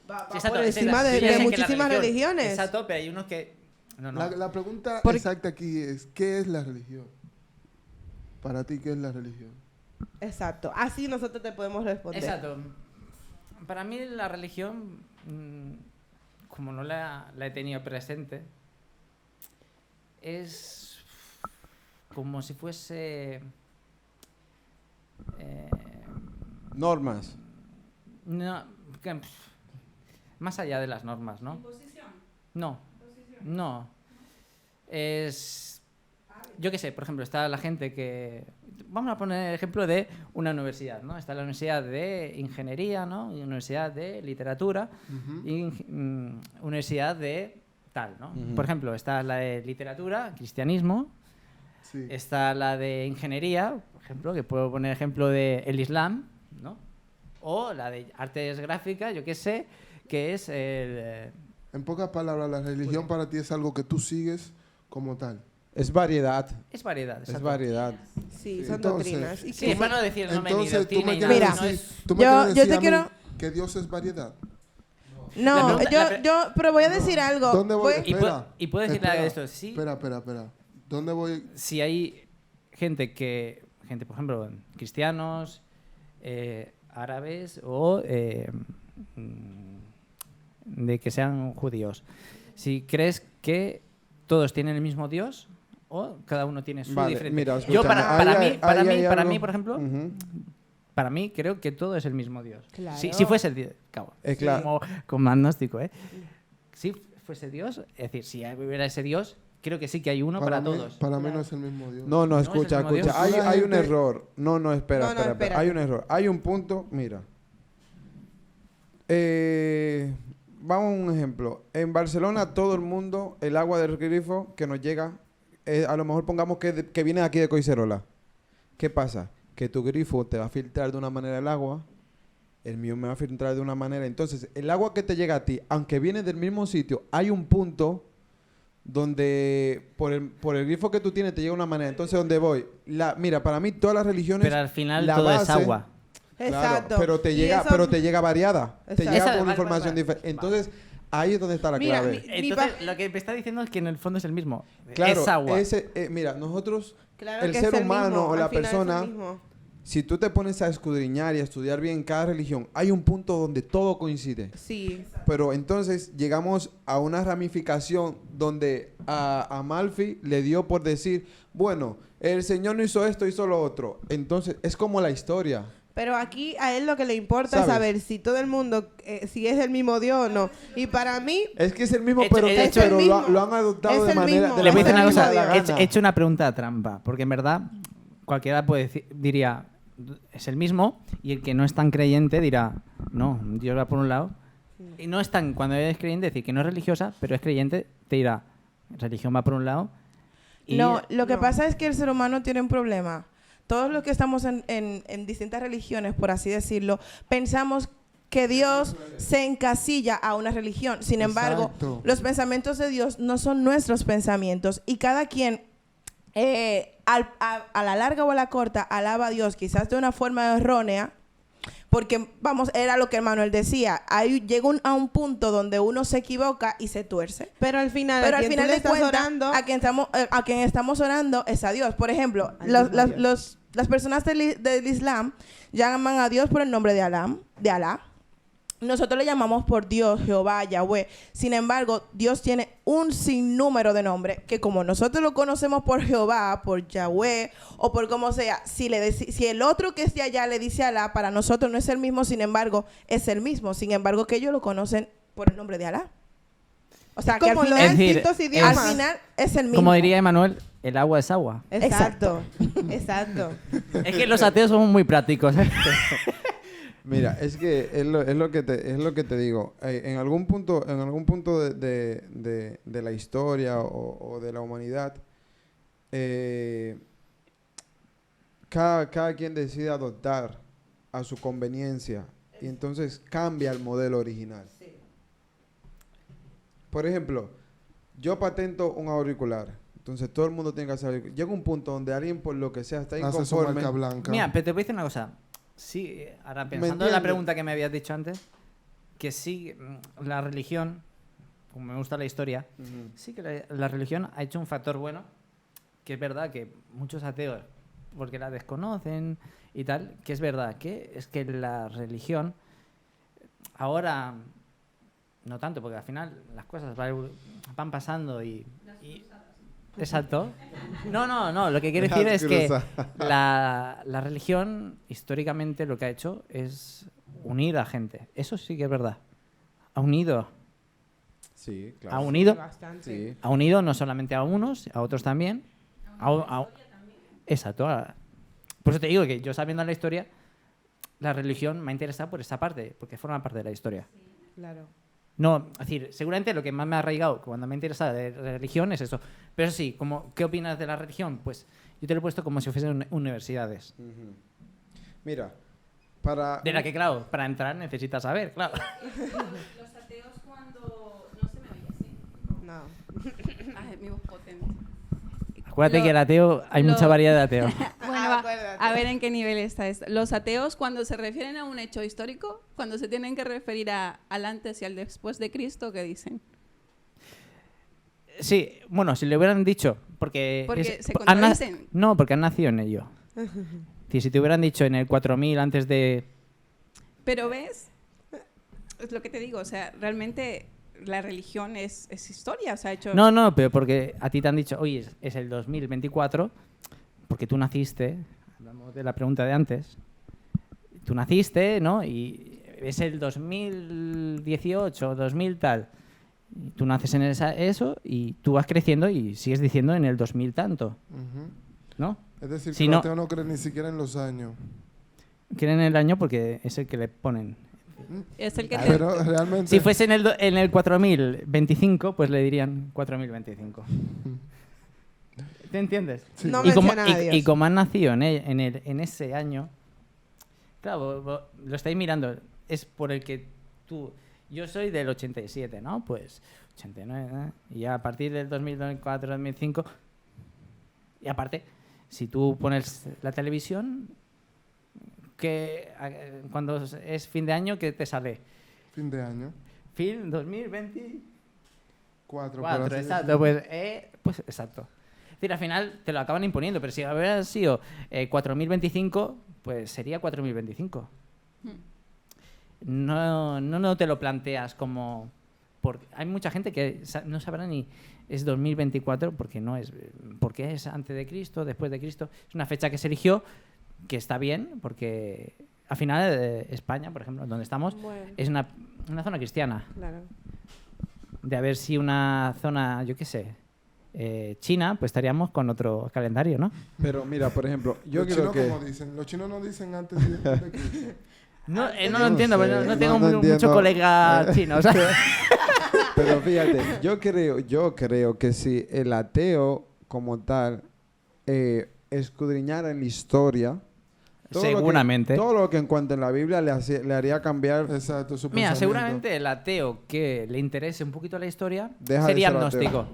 va Sí, exacto, por es encima verdad. de, Sí, ya de sé que la muchísimas religión- religiones. Exacto, pero hay unos que... No, no. La pregunta Porque- exacta aquí es, ¿qué es la religión? Para ti, ¿qué es la religión? Exacto. Así nosotros te podemos responder. Exacto. Para mí la religión, como no la he tenido presente, es como si fuese... Normas. no, más allá de las normas, ¿no? No, no. Es... Yo qué sé, por ejemplo, está la gente que... Vamos a poner el ejemplo de una universidad, ¿no? Está la universidad de ingeniería, ¿no? Y universidad de literatura, y universidad de tal, ¿no? Ujú. Por ejemplo, está la de literatura, cristianismo, Sí. está la de ingeniería, por ejemplo, que puedo poner ejemplo de el Islam, ¿no? O la de artes gráficas, yo qué sé, que es el... En pocas palabras, la religión para ti es algo que tú sigues como tal. Es variedad. es variedad, Es exacto. variedad. Sí, son Entonces- doctrinas. Y Sí, que- para no decir no me Entonces, tú me ni quieres nada, Mira, no decir, es- tú me yo- quieres yo decir te a mí quiero- que Dios es variedad. No, La pregunta- pero voy a decir algo. ¿Dónde voy? Y Espera, y puedo decirle espera, esto, sí. Espera. ¿Dónde voy? Si hay gente, por ejemplo, cristianos, árabes o de que sean judíos, si crees que todos tienen el mismo Dios o cada uno tiene su Vale, diferente. mira, Yo escúchame, para hay mí, algo- por ejemplo, Ujú. para mí creo que todo es el mismo Dios. Claro. Si fuese el Dios, cabo, Es claro. como agnóstico, ¿eh? Si fuese Dios, es decir, si hubiera ese Dios, creo que sí que hay uno para mí, todos. Para mí no es el mismo Dios. No, no, ¿No es el escucha, mismo Dios? escucha. Hay, Una hay un gente- error. No, espera, No, no, espera. espérate. Hay un error. Hay un punto, mira. Vamos a un ejemplo. En Barcelona, todo el mundo, el agua del grifo que nos llega, a lo mejor pongamos que viene de aquí de Coicerola. ¿Qué pasa? Que tu grifo te va a filtrar de una manera el agua, el mío me va a filtrar de una manera. Entonces, el agua que te llega a ti, aunque viene del mismo sitio, hay un punto donde por el grifo que tú tienes te llega de una manera. Entonces, ¿dónde voy? Mira, para mí todas las religiones... Pero al final la todo es base- agua. Claro, Exacto. pero te Y llega, eso- pero te llega variada. Te Exacto. llega Esa- con vale, información vale, diferente. Entonces, ahí es donde está la Mira, clave. mi Entonces, pa- lo que me está diciendo es que en el fondo es el mismo. Claro, es agua. mira, nosotros, Claro el que ser es el humano mismo, o al la final es el persona, mismo. si tú te pones a escudriñar y a estudiar bien cada religión, hay un punto donde todo coincide. Sí. Pero entonces llegamos a una ramificación donde a Amalfi le dio por decir, bueno, el Señor no hizo esto, hizo lo otro. Entonces, es como la historia. Pero aquí a él lo que le importa es ¿Sabes? saber si todo el mundo, si es el mismo Dios o no. Y para mí, Es que es el mismo, Hecho- pero, es pero el lo, mismo. lo han adoptado Es de el manera... mismo. de Le la voy a decir una manera cosa. que le da la He gana. hecho una pregunta trampa. Porque en verdad, cualquiera diría, es el mismo. Y el que no es tan creyente dirá, no, Dios va por un lado. Y no es tan, cuando eres creyente, decir que no es religiosa, pero es creyente, te dirá, religión va por un lado. Y No, lo que No. pasa es que el ser humano tiene un problema. Todos los que estamos en distintas religiones, por así decirlo, pensamos que Dios se encasilla a una religión. Sin embargo, Exacto. los pensamientos de Dios no son nuestros pensamientos y cada quien a la larga o a la corta alaba a Dios quizás de una forma errónea. Porque, vamos, era lo que Manuel decía. Ahí llega a un punto donde uno se equivoca y se tuerce. Pero al final, Pero a al quien final tú le de estás cuentas, orando, a quien estamos orando es a Dios. Por ejemplo, Al mismo Dios. las personas del Islam llaman a Dios por el nombre de Alá. Nosotros le llamamos por Dios, Jehová, Yahweh. Sin embargo, Dios tiene un sinnúmero de nombres que como nosotros lo conocemos por Jehová, por Yahweh o por como sea, si el otro que es de allá le dice Alá, para nosotros no es el mismo, sin embargo, es el mismo. Sin embargo, que ellos lo conocen por el nombre de Alá. O sea, que al como los final, distintos idiomas. al final es el mismo. Como diría Emanuel, el agua es agua. Exacto. Exacto. Es que los ateos somos muy prácticos. Mira, es que es lo que te digo. En algún punto de la historia o de la humanidad, cada quien decide adoptar a su conveniencia y entonces cambia el modelo original. Por ejemplo, yo patento un auricular. Entonces todo el mundo tiene que hacer auricular. Llega un punto donde alguien por lo que sea está Hace su inconforme. marca blanca. Mira, pero te voy a decir una cosa. Sí, ahora ¿Me pensando en la entiendes? pregunta que me habías dicho antes, que sí, la religión, como me gusta la historia, Ujú. sí que la religión ha hecho un factor bueno, que es verdad que muchos ateos, porque la desconocen y tal, que es verdad que es que la religión, ahora no tanto, porque al final las cosas van pasando y exacto. No, lo que quiero decir Las es que cruzadas. la religión históricamente lo que ha hecho es unir a gente. Eso sí que es verdad. Ha unido. Sí, Ha claro. unido. Bastante. Sí. Ha unido no solamente a unos, a otros también. Exacto. Por eso te digo que yo sabiendo la historia, la religión me ha interesado por esa parte, porque forma parte de la historia. Claro. No, es decir, seguramente lo que más me ha arraigado cuando me ha interesado de religión es eso. Pero sí, como, ¿qué opinas de la religión? Pues yo te lo he puesto como si fuesen universidades. Ujú. Mira, para... De la que, claro, para entrar necesitas saber, claro. Los ateos cuando... No se me oye así. No. Ay, mi voz potente. Acuérdate que el ateo, hay mucha variedad de ateos. Bueno, va, Acuérdate. a ver en qué nivel está esto. Los ateos, cuando se refieren a un hecho histórico, cuando se tienen que referir al antes y al después de Cristo, ¿qué dicen? Sí, bueno, si le hubieran dicho, porque... Porque se han na- contradicen. No, porque han nacido en ello. Si te hubieran dicho en el 4000 antes de... Pero ves, es lo que te digo, o sea, realmente la religión es historia, o sea, ha hecho... No, pero porque a ti te han dicho, oye, es el 2024, porque tú naciste, hablamos de la pregunta de antes, tú naciste, ¿no? Y es el 2018, 2000 tal. Y tú naces en eso y tú vas creciendo y sigues diciendo en el 2000 tanto, Ujú. ¿no? Es decir, Si que no- el ateo no cree ni siquiera en los años. Quieren el año porque es el que le ponen. Es el que te... Pero realmente... Si fuese en el 4025, pues le dirían 4025. ¿Te entiendes? Sí. No y, como, menciona a Dios. y como han nacido en ese año, claro, lo estáis mirando, es por el que tú... Yo soy del 87, ¿no? Pues 89, ¿eh? Y ya a partir del 2004, 2005... Y aparte, si tú pones la televisión, cuando es fin de año, ¿qué te sale? Fin de año. Fin 2024, 4, exacto. Pues exacto. Es decir, al final te lo acaban imponiendo, pero si hubiera sido 4025, pues sería 4025. No te lo planteas como... Porque hay mucha gente que no sabrá ni es 2024 porque no es... Porque es antes de Cristo, después de Cristo. Es una fecha que se eligió, que está bien, porque al final España, por ejemplo, donde estamos, Bueno, es una zona cristiana. claro. De haber sido una zona, yo qué sé, China, pues estaríamos con otro calendario, ¿no? Pero mira, por ejemplo, yo los creo chinos, que... como dicen, los chinos no dicen antes y después de Cristo. No, no No lo entiendo, sé, pero no tengo no entiendo. mucho colega chino. ¿sabes? Pero fíjate, yo creo que si el ateo como tal escudriñara en la historia, Seguramente. Todo lo que encuentre en la Biblia le haría cambiar. Exacto, su Mira, pensamiento. seguramente el ateo que le interese un poquito la historia Deja de sería ser ateo. agnóstico.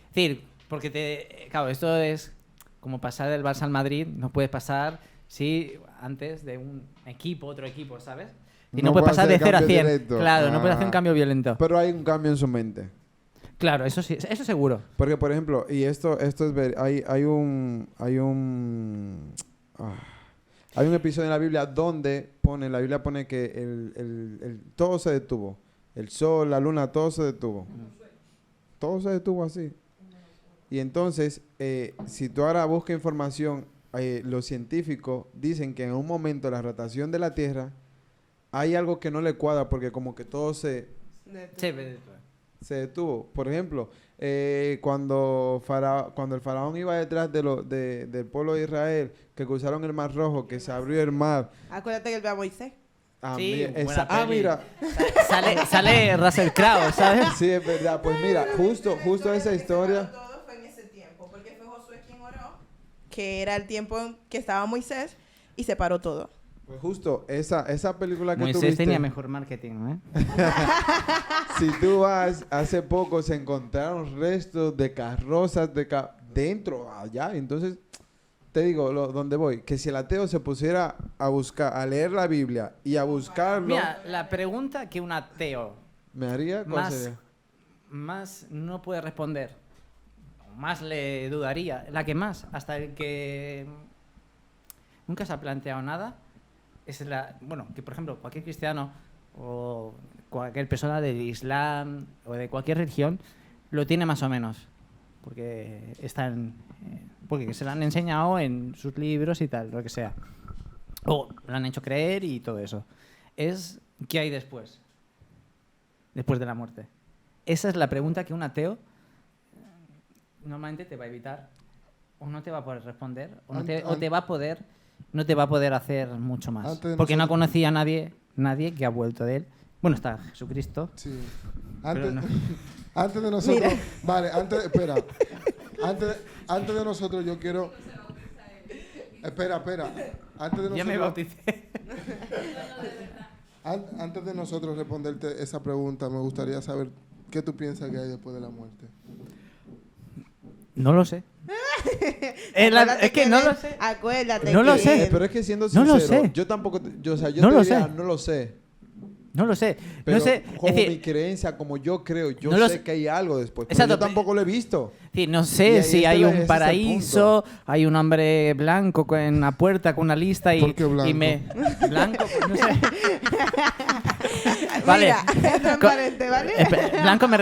Es decir, porque claro, esto es como pasar del Barça al Madrid, no puedes pasar si antes de un equipo, otro equipo, ¿sabes? Y no, puedes pasar de 0 a 100. Directo. Claro, no puedes hacer un Ah. cambio violento. Pero hay un cambio en su mente. Claro, eso sí, eso seguro. Porque, por ejemplo, y esto es hay un episodio en la Biblia donde la Biblia pone que todo se detuvo. El sol, la luna, todo se detuvo. Todo se detuvo así. Y entonces, si tú ahora buscas información, los científicos dicen que en un momento la rotación de la Tierra hay algo que no le cuadra porque como que todo se detuvo. Por ejemplo, cuando el faraón iba detrás del pueblo de Israel, que cruzaron el Mar Rojo, que se abrió el mar. Acuérdate que él ve a Moisés. Sí, buena peli. Mira. Sale Russell Crowe, ¿sabes? Sí, es verdad. Pues mira, justo esa historia. Todo fue en ese tiempo, porque fue Josué quien oró, que era el tiempo en que estaba Moisés, y se paró todo. Pues justo esa película que tú Moisés viste. tenía mejor marketing, ¿eh? Si tú vas, hace poco se encontraron restos de carrozas dentro, allá. Entonces, te digo, ¿dónde voy? Que si el ateo se pusiera a leer la Biblia y a buscarlo, Mira, la pregunta que un ateo ¿me haría? ¿Cuál más, sería? más no puede responder, o más le dudaría, la que más, hasta el que nunca se ha planteado nada, es que por ejemplo cualquier cristiano o cualquier persona del Islam o de cualquier religión lo tiene más o menos, porque porque se lo han enseñado en sus libros y tal, lo que sea, o lo han hecho creer y todo eso. Es ¿qué hay después de la muerte? Esa es la pregunta que un ateo normalmente te va a evitar, o no te va a poder responder, o no te va a poder hacer mucho más, porque no conocía a nadie que ha vuelto de él. Bueno, está Jesucristo. Sí. Pero no. Antes de nosotros... Vale, espera. Antes de nosotros yo quiero... Espera. Antes de nosotros... Ya me bauticé. Antes de nosotros responderte esa pregunta, me gustaría saber qué tú piensas que hay después de la muerte. No lo sé. Es que no lo sé. Acuérdate. No lo que sé. él- Pero es que siendo No lo sincero, sé. yo tampoco, yo No te lo diría, sé. no lo sé. No lo sé. Pero no sé. como Es decir, mi creencia, como yo creo, yo no lo sé sé. que hay algo después. Pero Exacto, yo tampoco lo he visto. sí, no Y sé ahí si está hay ese un es el paraíso, hay un hombre blanco en la puerta con una lista ¿Por qué blanco? Blanco, pues, no sé. Vale. Mira, es transparente, ¿vale? Blanco me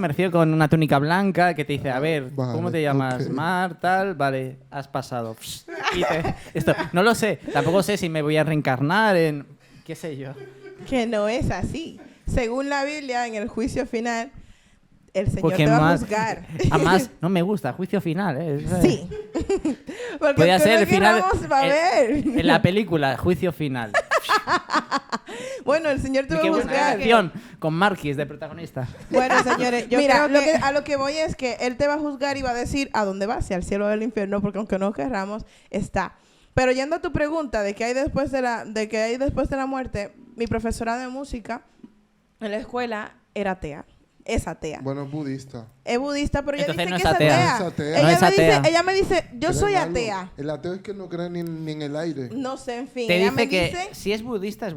refiero con una túnica blanca que te dice, a ver, Vale, ¿cómo te llamas? ok. Mar, tal, vale, has pasado. Esto, no lo sé, tampoco sé si me voy a reencarnar en, qué sé yo. Que no es así. Según la Biblia, en el juicio final, el Señor Porque te va a más- juzgar. Además, no me gusta, juicio final, ¿eh? Sí. Porque Podría aunque ser no el final queramos, va a haber. en la película, juicio final. Bueno, el Señor te va Qué a buena juzgar. canción, con Marquis de protagonista. Bueno, señores, yo Mira, creo que a lo que voy es que Él te va a juzgar y va a decir a dónde vas, si al cielo o al infierno, porque aunque no querramos, está. Pero yendo a tu pregunta de qué hay después de la muerte, mi profesora de música en la escuela era atea. Es atea. Bueno, es budista. Es budista, pero ella Entonces dice no que es es atea. atea. No es atea. Ella, No es me atea. ella me dice, yo ¿Creen soy algo? atea. El ateo es que no cree ni en el aire. No sé, en fin. Te ella dice me que dice, si es budista,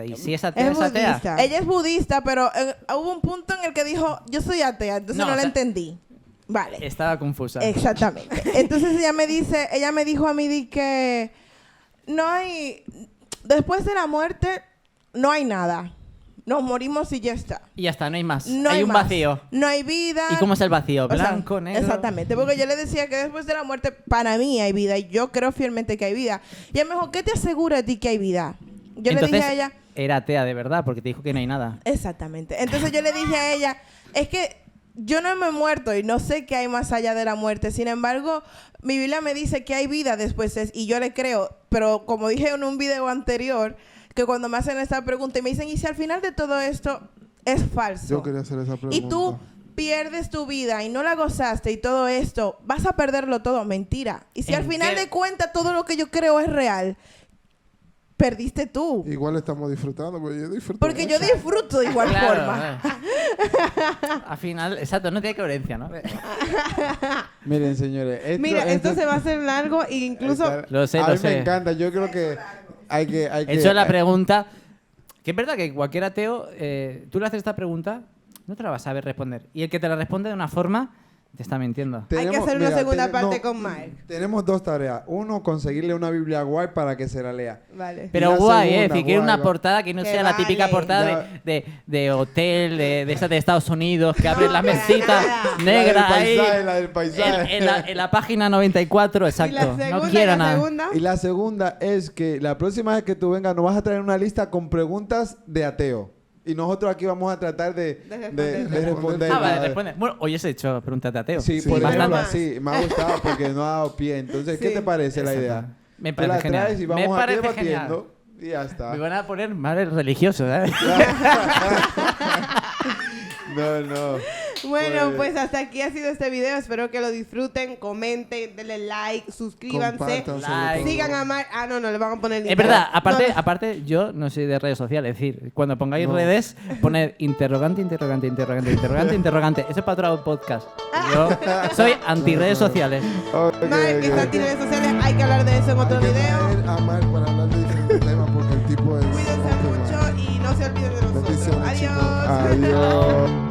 y si es atea, es es atea. budista. Ella es budista, pero hubo un punto en el que dijo, yo soy atea, entonces No, no o la sea, entendí. Vale. Estaba confusa. Exactamente. Entonces ella me dijo a mí di que después de la muerte no hay nada. Nos morimos y ya está. Y ya está, no hay más. No hay un más. vacío. No hay vida. ¿Y cómo es el vacío? O sea, ¿Blanco, negro? Exactamente, porque yo le decía que después de la muerte para mí hay vida y yo creo fielmente que hay vida. Y ella me dijo, ¿qué te asegura a ti que hay vida? Yo Entonces, le dije a ella, era atea de verdad, porque te dijo que no hay nada. exactamente. Entonces yo le dije a ella, es que yo no me he muerto y no sé qué hay más allá de la muerte. Sin embargo, mi Biblia me dice que hay vida después y yo le creo. Pero como dije en un video anterior, que cuando me hacen esta pregunta y me dicen, ¿y si al final de todo esto es falso? Yo quería hacer esa pregunta. Y tú pierdes tu vida y no la gozaste y todo esto, vas a perderlo todo. Mentira. Y si al ¿En final qué? de cuentas todo lo que yo creo es real, perdiste tú. Igual estamos disfrutando, porque yo disfruto Porque yo mucho. disfruto de igual Claro, forma. Al final, exacto, no tiene coherencia, ¿no? Miren, señores. Mira, esto se va a hacer largo e incluso... Lo sé, a lo mí me sé. encanta. Yo creo que hay que... He hecho la pregunta. Que es verdad que cualquier ateo, tú le haces esta pregunta, no te la vas a saber responder. Y el que te la responde de una forma, te está mintiendo. Hay que hacer una mira, segunda parte no, con Mark. Tenemos 2 tareas. Uno, conseguirle una Biblia guay para que se la lea. Vale. Pero la guay, segunda, si quieres una guay, portada que no Que sea la típica vale. portada de hotel, de esa de Estados Unidos, que abres la para mesita nada. negra la del ahí. paisaje, la del paisaje. En la página 94, exacto. ¿Y la segunda? No quiero ¿Y la nada. segunda? Y la segunda es que la próxima vez que tú vengas nos vas a traer una lista con preguntas de ateo. Y nosotros aquí vamos a tratar de responder. Ah, vale, responde. Bueno, hoy os he hecho preguntas de ateo. Sí, Sí, por ejemplo, bastante. sí, me ha gustado porque no ha dado pie. Entonces, ¿qué Sí. te parece la idea? Me Tú la parece genial. traes y Me vamos aquí parece genial. debatiendo y ya está. Me van a poner más religioso, ¿sabes? No. Bueno, pues hasta aquí ha sido este video. Espero que lo disfruten. Comenten, denle like, suscríbanse. Compartan sobre Like. todo. Sigan a Mark. Ah, no, le van a poner... Es verdad, No, aparte, yo no soy de redes sociales. Es decir, cuando pongáis No. redes, poned interrogante. Eso es para otro podcast. Yo soy anti-redes sociales. Ok, Mark, que está en redes sociales. Hay que hablar de eso en otro Hay que video. traer a Mark para hablar de diferentes temas, porque el tipo es... Cuídense mucho y no se olviden de nosotros. Bendiciones, chicos. Adiós. Adiós.